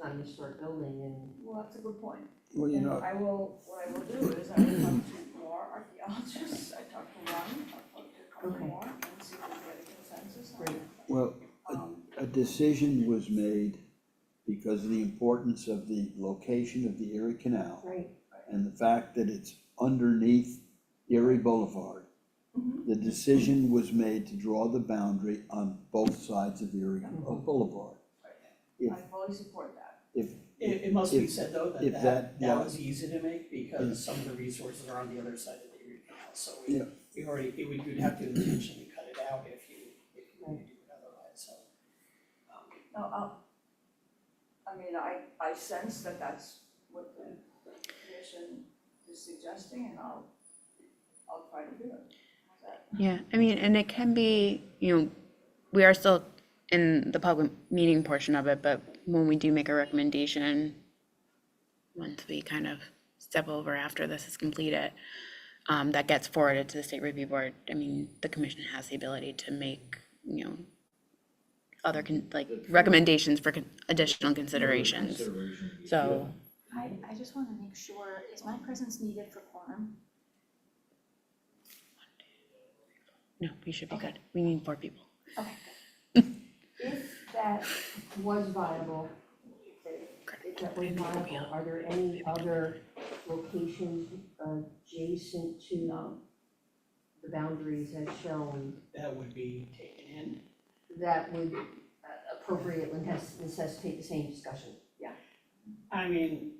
a historic building, and Well, that's a good point. Well, you And know, what I will do is I will talk to more archaeologists, I talked to one, I'll talk to a couple Okay. more, and see if we can get a consensus on Great. it. well, a decision was made because of the importance of the location of the Erie Canal right, and the fact that it's underneath Erie Boulevard. Mhm. The decision was made to draw the boundary on both sides of Erie Boulevard. If, I fully support that. if, It must be If- said though, if that that was easy to make because some of the resources are on the other side of the Erie Canal. So Yeah. you'd have to intentionally cut it out if you do it otherwise, so. No, I sense that that's what the commission is suggesting, and I'll try to do it. How's that? Yeah, I mean, and it can be, we are still in the public meeting portion of it, but when we do make a recommendation, once we kind of step over after this is completed, that gets forwarded to the state review board. I mean, the commission has the ability to make, other recommendations for additional considerations. So, I just wanna make sure, is my presence needed for quorum? no, we should be good. We need 4 people. Okay. if that was viable, if that was viable, are there any other locations adjacent to the boundaries as shown That would be taken in. that would appropriately necessitate the same discussion? I mean,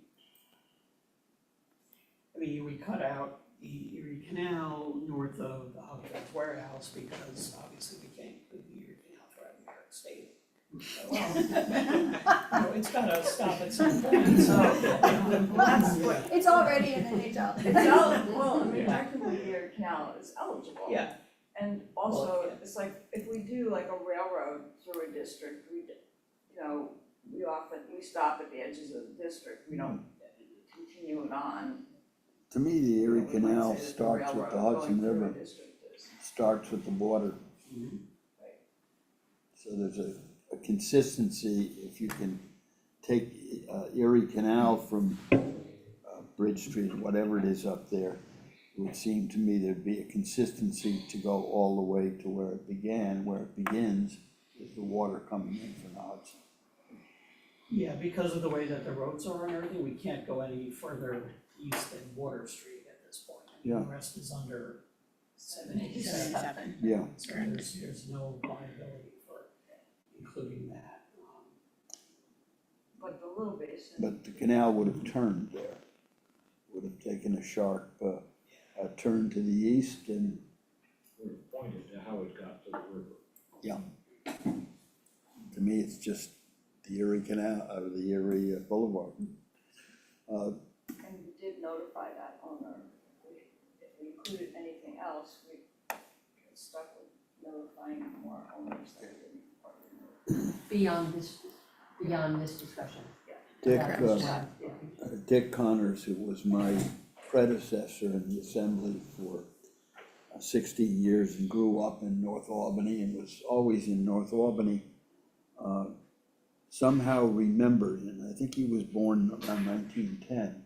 we cut out the Erie Canal north of the Hopkins warehouse because obviously we can't put the Erie Canal throughout New York State. So, it's gotta stop at some point, so. That's what, It's already in NHL. technically the Erie Canal is eligible. Yeah, And also, Well, yeah. it's like, if we do like a railroad through a district, we stop at the edges of the district, we don't continue it on. To me, the Erie We might Canal say that the starts with the railroad Hudson going through River, our district is. starts with the water. So there's a consistency, if you can take Erie Canal from Bridge Street, whatever it is up there, it would seem to me there'd be a consistency to go all the way to where it began, where it begins, is the water coming in from the Hudson. Yeah, because of the way that the roads are and everything, we can't go any further east than Water Street at this point. I mean, the rest is under 787. 77. Yeah, So there's no viability for including that. But the little basin. but the canal would have turned there, would have taken a sharp turn to the east and, Sort of pointed to how it got to the river. yeah. To me, it's just the Erie Canal, the Erie Boulevard. And we did notify that owner. If we included anything else, we get stuck with notifying more owners that we didn't. Beyond this discussion. Dick, That's why, Dick Connors, who was my predecessor in the assembly for 16 years and grew up in North Albany and was always in North Albany, somehow remembered, and I think he was born around 1910,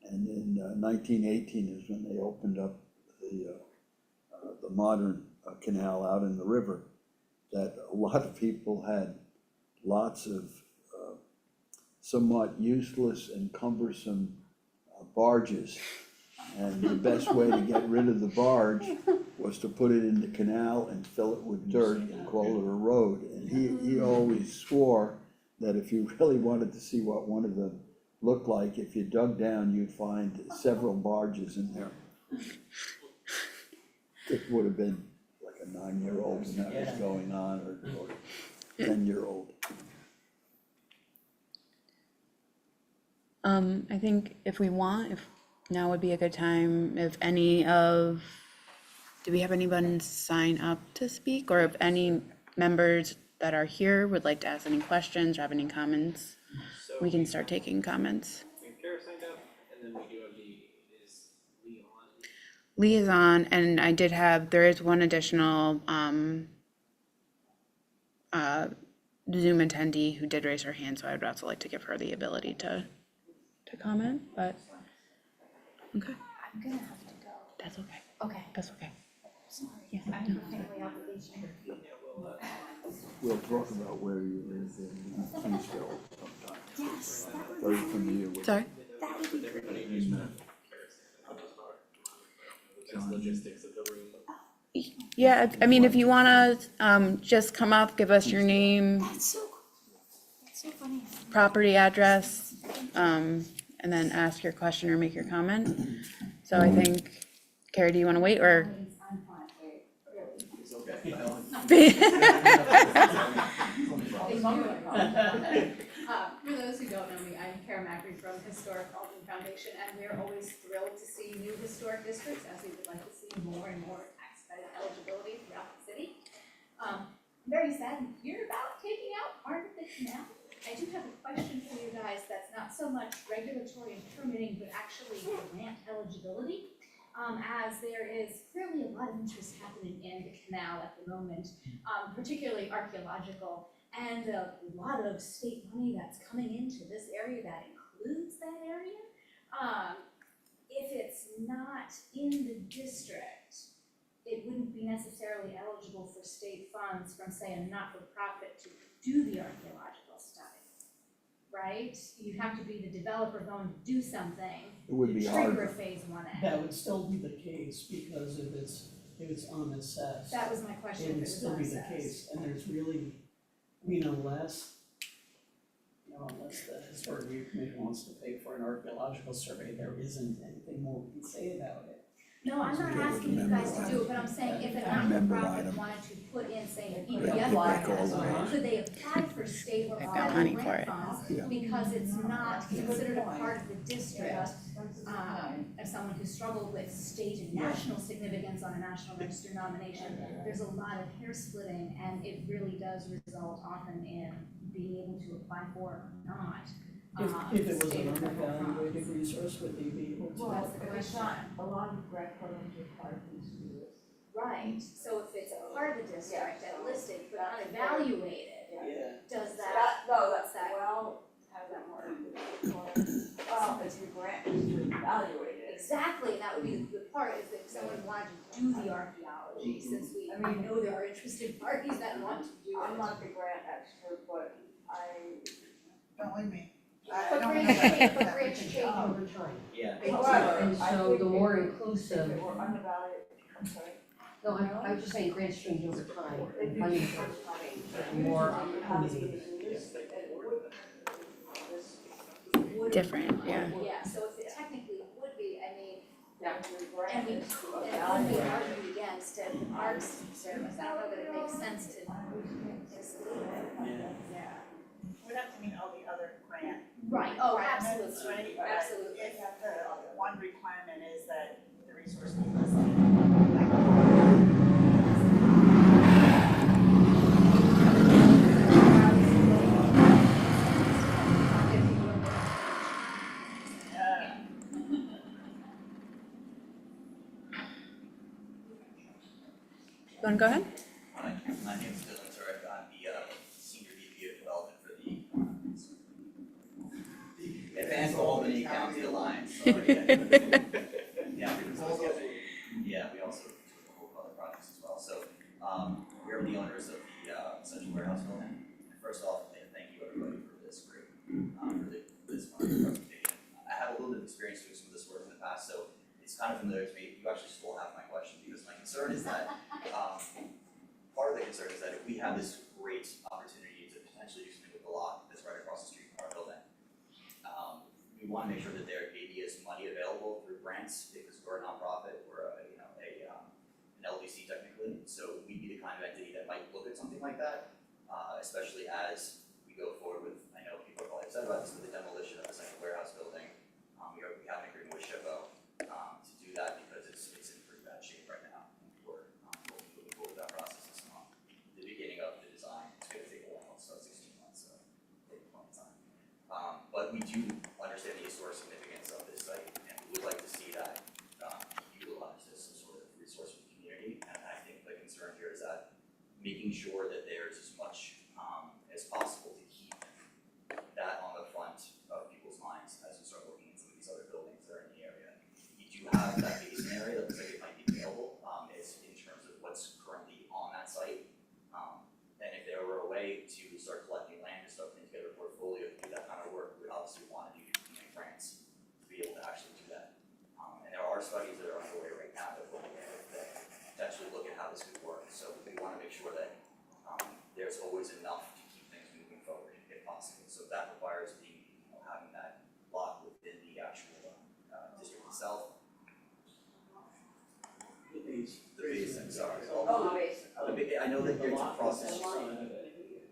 and in 1918 is when they opened up the modern canal out in the river, that a lot of people had lots of somewhat useless and cumbersome barges. And the best way to get rid of the barge was to put it in the canal and fill it with dirt and call it a road. And he always swore that if you really wanted to see what one of them looked like, if you dug down, you'd find several barges in there. It would have been like a 9-year-old when that was going on, or 10-year-old. I think if now would be a good time, do we have anyone sign up to speak? Or if any members that are here would like to ask any questions or have any comments, So we can start taking comments. we have Kara signed up, and then we do have is Lee on? Liaison, and there is one additional Zoom attendee who did raise her hand, so I'd also like to give her the ability to comment, but, okay, I'm gonna have to go. that's okay, Okay, that's okay. sorry. Yeah, I have a family obligation. We'll talk about where you live in Kingsville sometime. Yes, that would, Very familiar with. Sorry? that would be great. Logistics of the room. Yeah, I mean, if you wanna, just come up, give us your name, That's so cool. That's so funny. property address, and then ask your question or make your comment. So I think, Carrie, do you wanna wait, or? I'm fine, really. For those who don't know me, I'm Kara Macri from Historic Albany Foundation, and we're always thrilled to see new historic districts, as we would like to see more and more tax credit eligibility throughout the city. I'm very sad to hear about taking out part of the canal. I do have a question for you guys that's not so much regulatory and permitting, but actually grant eligibility. As there is clearly a lot of interest happening in the canal at the moment, particularly archaeological, and a lot of state money that's coming into this area that includes that area. If it's not in the district, it wouldn't be necessarily eligible for state funds from, say, a not-for-profit to do the archaeological study, right? You'd have to be the developer going to do something It would be to trigger a hard. phase 1A. That would still be the case, because if it's unassessed, That was my question, it if it would was still be the unassessed. case, and there's really, I mean, unless the historic review commission wants to pay for an archaeological survey, there isn't anything more we can say about it. No, I'm not asking you guys to do it, but I'm saying if a Member not-for-profit item. wanted to put in, say, an Yeah, EPF back all the grant, way. could they apply for state or I've got federal money for grant it. funds? Yeah. Because it's not considered a part of the district, as someone who struggled with state and national significance on a national register nomination, there's a lot of hair splitting, and it really does result often in be able to apply for or not. If it was state an or federal undervaluated funds. resource, would they be able to? Well, that's the But it's question. not, a lot of grant programs require these to do this. Right, so if it's a part of the district and listed but unevaluated, Yeah. does that, No, what's that? well, how does that work? Well, if your grant is to evaluate it. Exactly, that would be the part, is if someone wanted to do the archaeology, since we, I mean- know there are interested parties that want to do it. I'm not the grant expert, but I. Don't with me. But grants change, but grants change. Over time. Yeah. However, And I so think the more if inclusive, it were unevaluated, I'm sorry. no, I was just saying grants change over time, If and you funding change changes, money, the more usually you have to opportunities. do this, and it would, this Would- Different, yeah. Yeah, so if it technically would be, I mean, Now, your grant and we, is to and it would be evaluate. argued against at the arts service, I don't know that it makes sense to just leave it. Yeah. We'd have to meet all the other grant Right, oh, requirements, absolutely, right? But absolutely. If the one requirement is that the resource be listed. You wanna go ahead? Hi, my name is Dylan Turek. I'm the Senior VP of Development for the Advanced Albany County Alliance. Sorry. Yeah, we also do a whole other projects as well. So we're the owners of the Central Warehouse Building. And first off, thank you everybody for this great, this wonderful presentation. I have a little bit of experience doing some of this work in the past, so it's kind of familiar to me. You actually stole half my question because my concern is that part of the concern is that if we have this great opportunity to potentially do something with the lot that's right across the street from our building, we want to make sure that there maybe is money available through grants because we're a nonprofit, we're an LDC technically, so we'd be the kind of entity that might look at something like that, especially as we go forward with. I know people are probably upset about this, with the demolition of the Central Warehouse Building. We have an agreement with SHPO to do that because it's in pretty bad shape right now. We're moving forward with that process. It's not the beginning of the design. It's going to take a while. It's about 16 months, so it'll take plenty of time. But we do understand the historic significance of this site, and we would like to see that utilized as some sort of resource for the community. And I think the concern here is that making sure that there's as much as possible to keep that on the front of people's minds as we start looking at some of these other buildings that are in the area. You do have that basin area that looks like it might be available, is in terms of what's currently on that site. And if there were a way to start collecting land and start putting together a portfolio to do that kind of work, we would obviously want to do grants to be able to actually do that. And there are studies that are underway right now that potentially look at how this could work. So we want to make sure that there's always enough to keep things moving forward if possible. So that requires having that lot within the actual district itself. The basin, sorry. Oh, the basin. I know that it's across the street.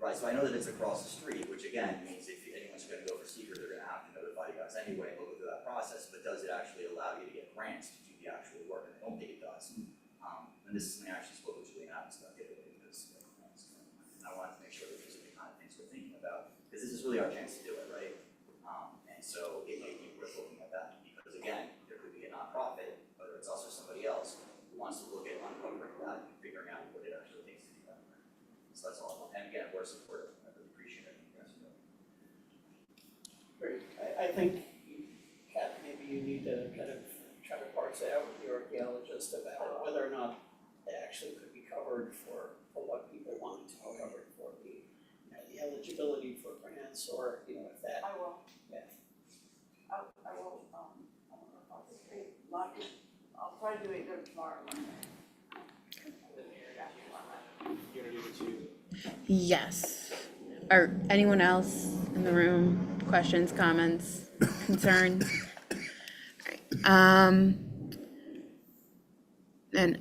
Right, so I know that it's across the street, which again means if anyone's gonna go for secret, they're gonna have to notify you guys anyway and go through that process, but does it actually allow you to get grants to do the actual work? And I don't think it does. And this is something I actually spoke with Julian Adams about the other day because I wanted to make sure that these are the kind of things we're thinking about, because this is really our chance to do it, right? And so it may be worth looking at that, because again, there could be a nonprofit, whether it's us or somebody else, who wants to look at uncovering that and figuring out what it actually takes to do that. So that's all. And again, we're supportive. I really appreciate it. You guys are doing. Great, I think, Kat, maybe you need to kind of try to parse out with the archaeologist about whether or not it actually could be covered for what people want to be covered for, the eligibility for grants, or, if that. I will. Yeah. I will, I'll try to do it good tomorrow. Yes. Or anyone else in the room? Questions, comments, concerns? Alright, then,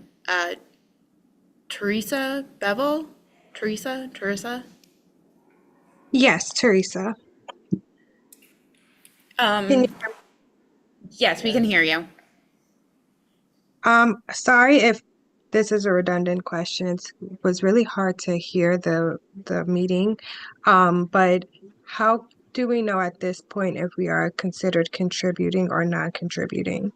Teresa Bevel? Teresa? Yes, Teresa. Can you- Yes, we can hear you. Sorry if this is a redundant question. It was really hard to hear the meeting. But how do we know at this point if we are considered contributing or non-contributing?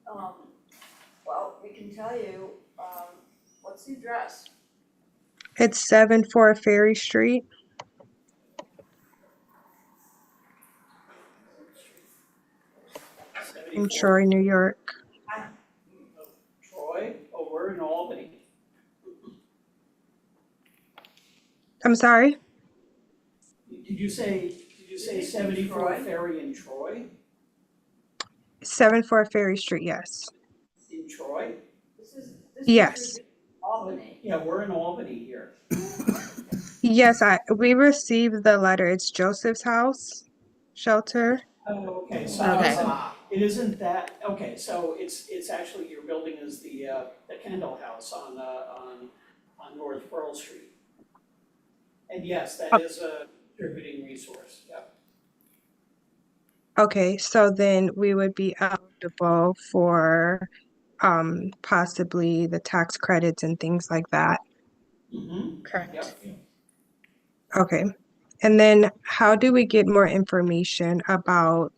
Well, we can tell you, what's the address? It's 74 Ferry Street in 74 Troy, New York. Troy, oh, we're in Albany. I'm sorry? Did you say 74 Troy? Ferry in Troy? 74 Ferry Street, yes. In Troy? This Yes. is Albany. Yeah, we're in Albany here. Yes, we received the letter. It's Joseph's house shelter. Oh, okay, so Okay. it isn't that, okay, so it's actually, your building is the Kendall House on North Pearl Street. And yes, that is a contributing resource, yep. Okay, so then we would be eligible for possibly the tax credits and things like that. Mm-hmm. Correct. Yep. Okay. And then how do we get more information about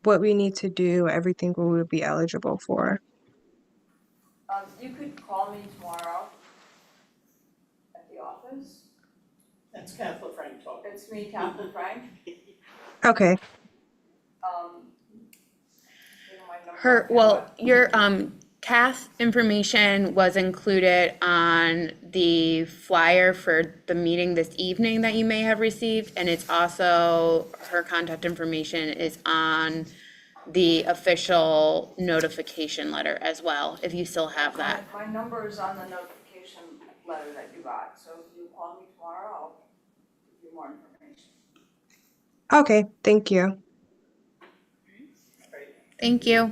what we need to do, everything we would be eligible for? You could call me tomorrow at the office. That's Kathleen Frank talking. It's me, Captain Frank. Okay. You know my number. Your CAF information was included on the flyer for the meeting this evening that you may have received, and it's also, her contact information is on the official notification letter as well, if you still have that. My number is on the notification letter that you got, so if you call me tomorrow, I'll give you more information. Okay, thank you. Thank you.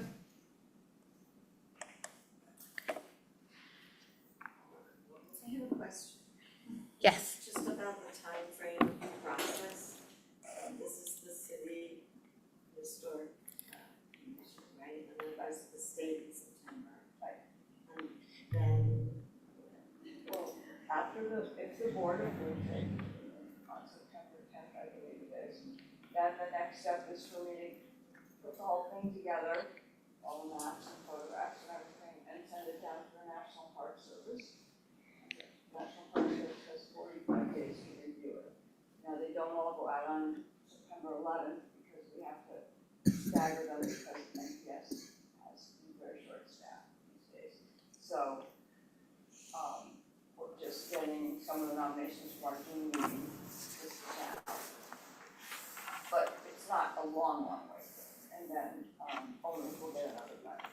I have a question, Yes. just about the timeframe of the process. This is the city historic commission, right? And then it goes to the state in September. Right. And then, Well, if the board approves it on September 10th, I believe it is, then the next step is for me to put the whole thing together, all the maps and photographs and everything, and send it down to the National Park Service. National Park Service has 45 days to review it. Now, they don't all go out on September 11th because we have to stagger them because NPS has very short staff these days. So, we're just getting some of the nominations for our June meeting this now. But it's not a long way. And then, owners will get another letter.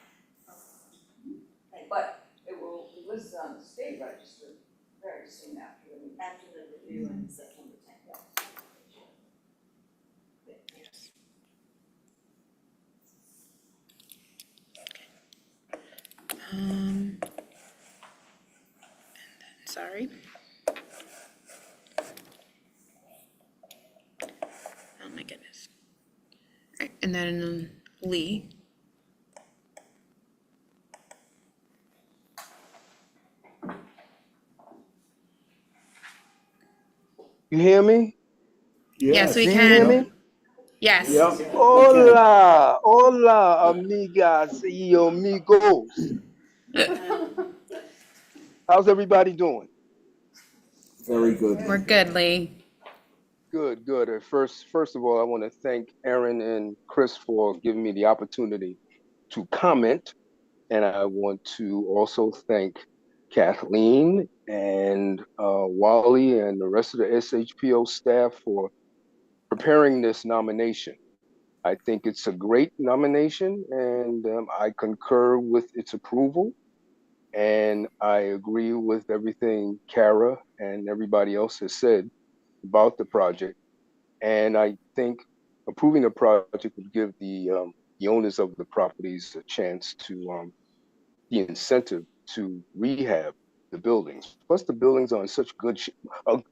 But it will be listed on the state register very soon after the meeting. after the review on September 10th. Sorry. Oh my goodness. All right, and then Lee. You hear me? Yes, we Do you hear can. me? Yes. Yep. Hola, hola, amigas y amigos. How's everybody doing? Very good. We're good, Lee. Good, good. First of all, I want to thank Aaron and Chris for giving me the opportunity to comment. And I want to also thank Kathleen and Wally and the rest of the SHPO staff for preparing this nomination. I think it's a great nomination, and I concur with its approval. And I agree with everything Kara and everybody else has said about the project. And I think approving the project would give the owners of the properties a chance to the incentive to rehab the buildings. Plus, the buildings are in such good shape.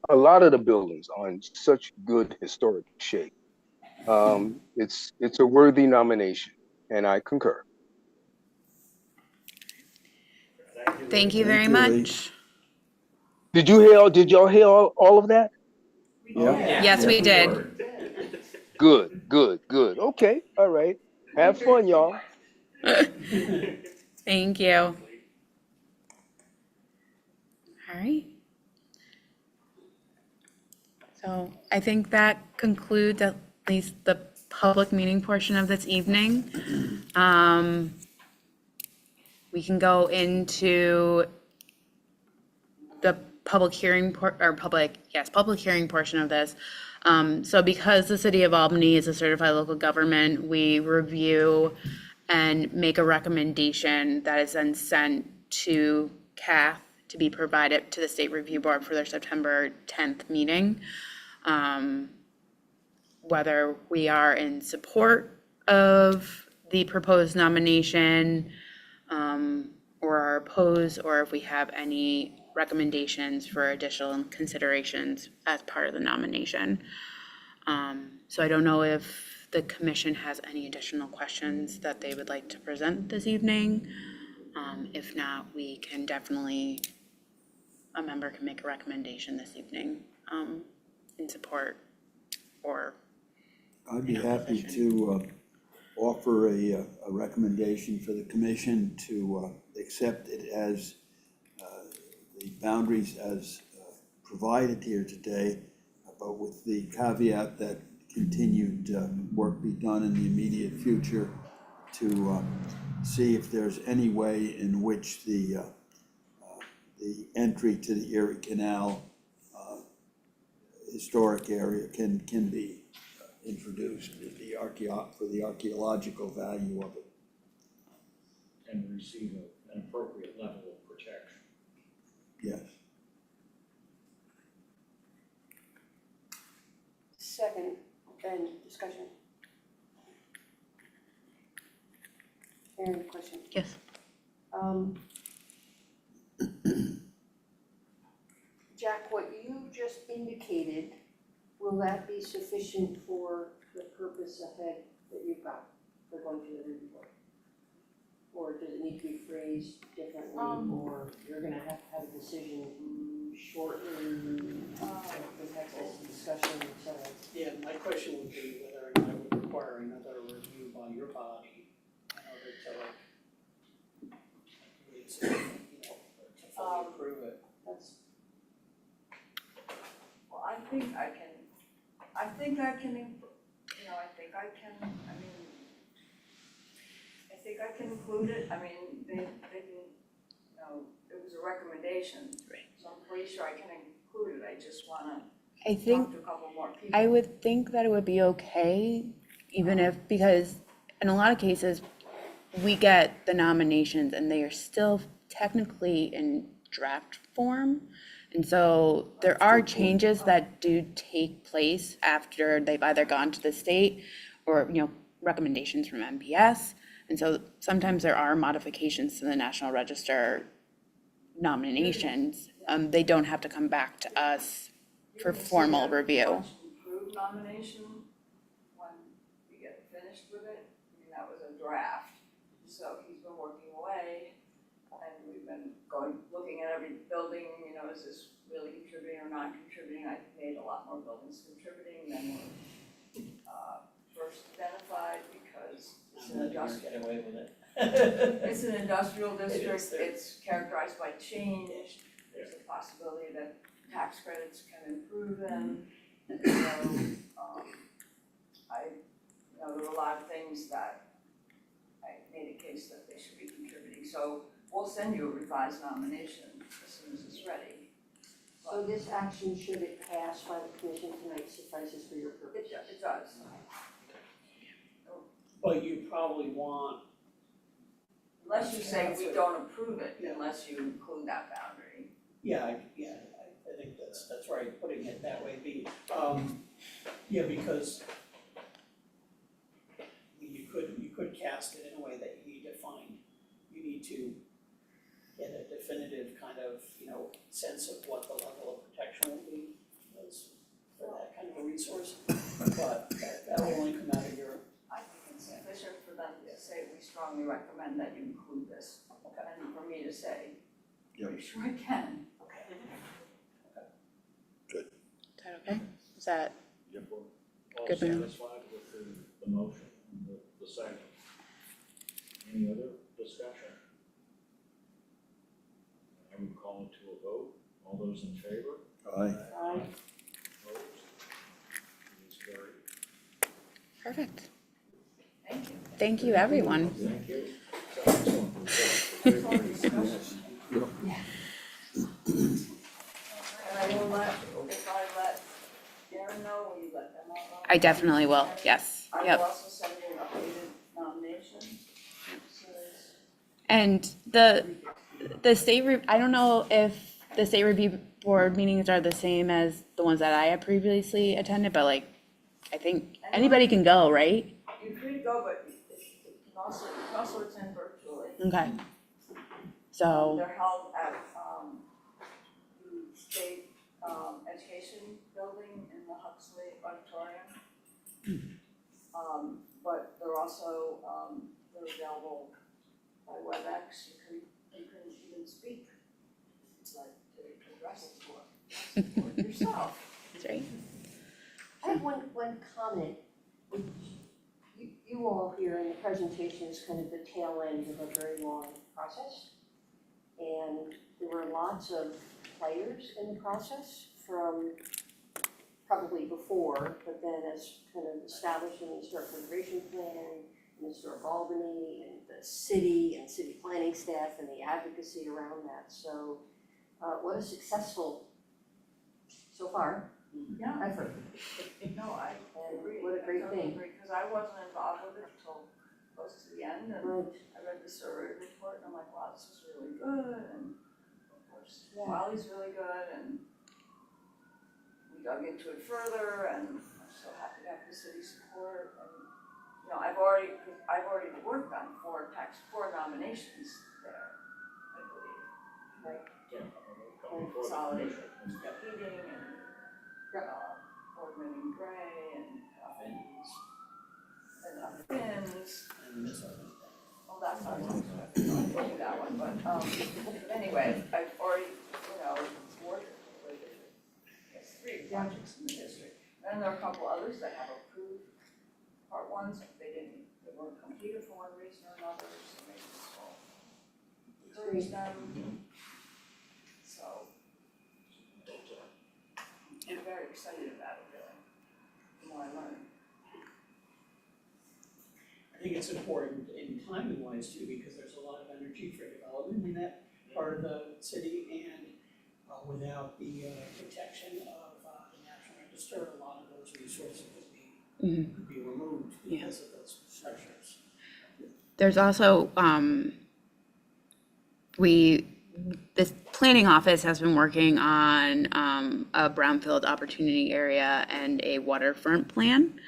A lot of the buildings are in such good historic shape. It's a worthy nomination, and I concur. Thank you very Thank you, Lee. much. Did y'all hear all of that? Yeah. Yes, we did. Good, good, good. Okay, all right. Have fun, y'all. Thank you. All right. So I think that concludes at least the public meeting portion of this evening. We can go into the public hearing public hearing portion of this. So because the city of Albany is a certified local government, we review and make a recommendation that is then sent to CAF to be provided to the State Review Board for their September 10th meeting. Whether we are in support of the proposed nomination, or are opposed, or if we have any recommendations for additional considerations as part of the nomination. So I don't know if the commission has any additional questions that they would like to present this evening. If not, we can definitely, a member can make a recommendation this evening in support or. I'd be happy to offer a recommendation for the commission to accept it as the boundaries as provided here today, but with the caveat that continued work be done in the immediate future to see if there's any way in which the entry to the Erie Canal historic area can be introduced for the archaeological value of it. And receive an appropriate level of protection. Yes. Second, then discussion. Any question? Yes. Jack, what you just indicated, will that be sufficient for the purpose ahead that you've got for going to the review board? Or does it need to be phrased differently, or you're gonna have to have a decision shortly, the next discussion, et cetera? Yeah, my question would be whether or not it would require another review by your body in order to really say, to fully approve it. That's, Well, I think I can, I think I can include it, I mean, they can, it was a recommendation. Right. So I'm pretty sure I can include it, I just wanna I think, talk to a couple more people. I would think that it would be okay, even if, because in a lot of cases, we get the nominations and they are still technically in draft form. And so there are changes that do take place after they've either gone to the state or, recommendations from MPS. And so sometimes there are modifications to the National Register nominations. They don't have to come back to us for formal review. Much improved nomination, when we get finished with it, I mean, that was a draft. So he's been working away, and we've been looking at every building, is this really contributing or not contributing? I made a lot more buildings contributing than were first identified, because it's an industrial. Get away with it. It's an industrial district, is. it's characterized by change, there's a possibility that tax credits can improve them. And so, there were a lot of things that I made a case that they should be contributing. So we'll send you a revised nomination as soon as it's ready. so this action, should it pass by the commission tonight, suffices for your purpose? It does. But you probably want, Unless you say we don't approve it, unless you include that boundary. I think that's right, putting it that way, because you could cast it in a way that you need to find, you need to get a definitive kind of, sense of what the level of protection will be for that kind of a resource, but that will only come out of your. I think it's sufficient for them to say, we strongly recommend that you include this. And for me to say, Yep. Pretty sure I can. Is that okay? Is that, All Good man. satisfied with the motion and the second? Any other discussion? I would call it to a vote. All those in favor? Aye. Opposed? It is carried. perfect. Thank you. Thank you, everyone. Thank you. Excellent report. And I will if I let Darren know, will you let them all know? I definitely will, yes, I will yep. also send you an updated nomination. And the state, I don't know if the state review board meetings are the same as the ones that I had previously attended, but like, I think anybody can go, right? You're free to go, but you can also attend virtually. Okay. So, They're held at, the state, education building in the Huxley Auditorium. But they're also, they're available by WebEx, you can even speak, like, to the rest of the board yourself. that's right. I have one comment. You all here in the presentation is kind of the tail end of a very long process. And there were lots of players in the process from probably before, but then as kind of establishing the historic preservation plan, and historic Albany, and the city, and city planning staff, and the advocacy around that. So what a successful, so far, Yeah. effort. No, I And agree. what a great thing. Because I wasn't involved with it until close to the end, and Right. I read the survey report, and I'm like, wow, this is really good, and of course, Yeah. Wally's really good, and we dug into it further, and I'm so happy to have the city support, and, you know, I've already worked on four nominations there, I believe. Like, Come before the Consolidation. commission. heating, and, Boardman and Gray, and, Finns. And this other. Well, that's not, I didn't do that one, but anyway, I've already, worked with, I guess, 3 projects in the district. And there are a couple others that have approved part ones, but they weren't completed for one reason or another, so maybe this will encourage them. So, I'm very excited about it, really. The more I learn. I think it's important in timing wise too, because there's a lot of energy for development in that part of the city, and without the protection of the National Register, a lot of those resources could be removed because of those pressures. There's also, this planning office has been working on a brownfield opportunity area and a waterfront plan.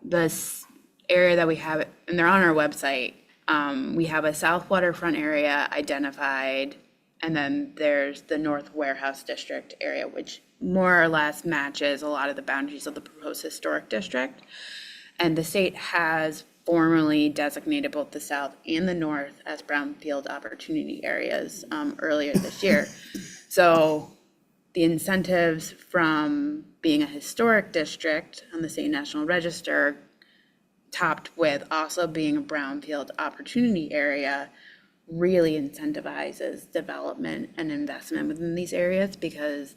This area that we have, and they're on our website, we have a south waterfront area identified, and then there's the North Warehouse District area, which more or less matches a lot of the boundaries of the proposed historic district. And the state has formally designated both the south and the north as brownfield opportunity areas earlier this year. So the incentives from being a historic district on the state national register, topped with also being a brownfield opportunity area, really incentivizes development and investment within these areas, because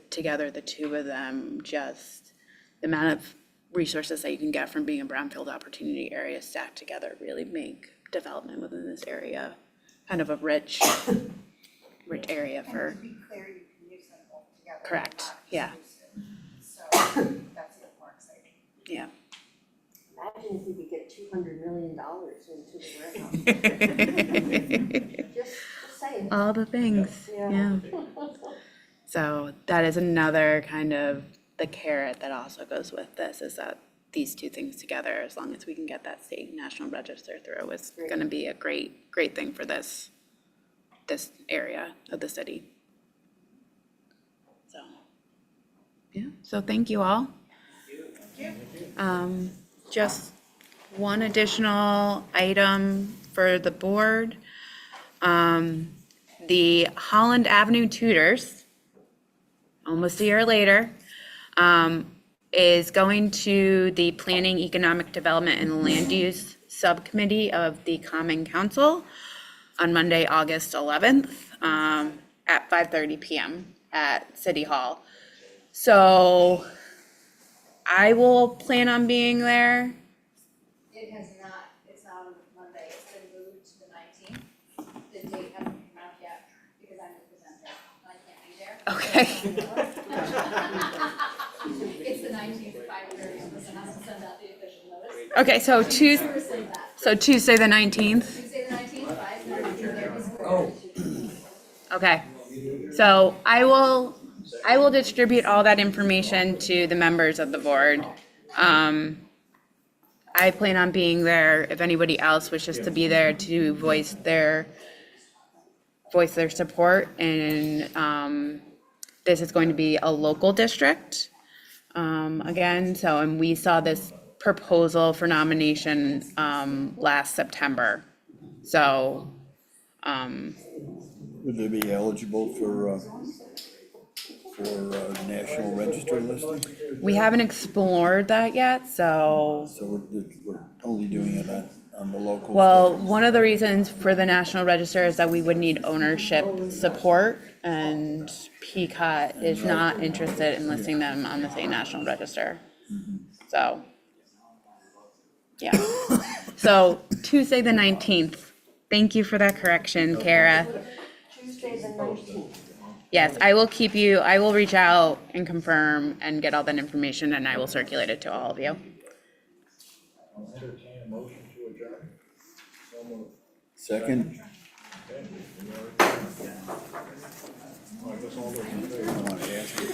together the two of them, just the amount of resources that you can get from being a brownfield opportunity area stacked together really make development within this area kind of a rich area for. And to be clear, you can use them all together. Correct, not yeah. exclusive. So that's even more exciting. Yeah. Imagine if we could get $200 million into the warehouse. Just saying. All the things, Yeah. yeah. So that is another kind of the carrot that also goes with this, is that these two things together, as long as we can get that state national register through, is going to be a great thing for this area of the city. So, yeah, so thank you all. Just one additional item for the board. the Holland Avenue Tutors, almost a year later, is going to the Planning, Economic Development, and Land Use Subcommittee of the Common Council on Monday, August 11th, at 5:30 PM at City Hall. So I will plan on being there. It has not, it's not on Monday, it's been moved to the 19th. The date hasn't come out yet because I'm the presenter and I can't be there. Okay. It's the 19th at 5:30, so someone has to send out the official notice. Okay, so Seriously, that. Tuesday the 19th. Tuesday the 19th, 5:30, there is. Okay. So I will distribute all that information to the members of the board. I plan on being there if anybody else wishes to be there to voice their support. And this is going to be a local district again. So, and we saw this proposal for nomination last September. So, Would they be eligible for National Register listing? we haven't explored that yet, so. So we're only doing it on the local. Well, stuff. one of the reasons for the National Register is that we would need ownership support, and PCOT is not interested in listing them on the state National Register. So, yeah. So Tuesday the 19th. Thank you for that correction, Kara. Tuesday the 19th. Yes, I will reach out and confirm and get all that information, and I will circulate it to all of you. I'll entertain a motion to adjourn. So moved. Second? Okay, we are adjourned. Well, I guess all those in favor? I want to ask you.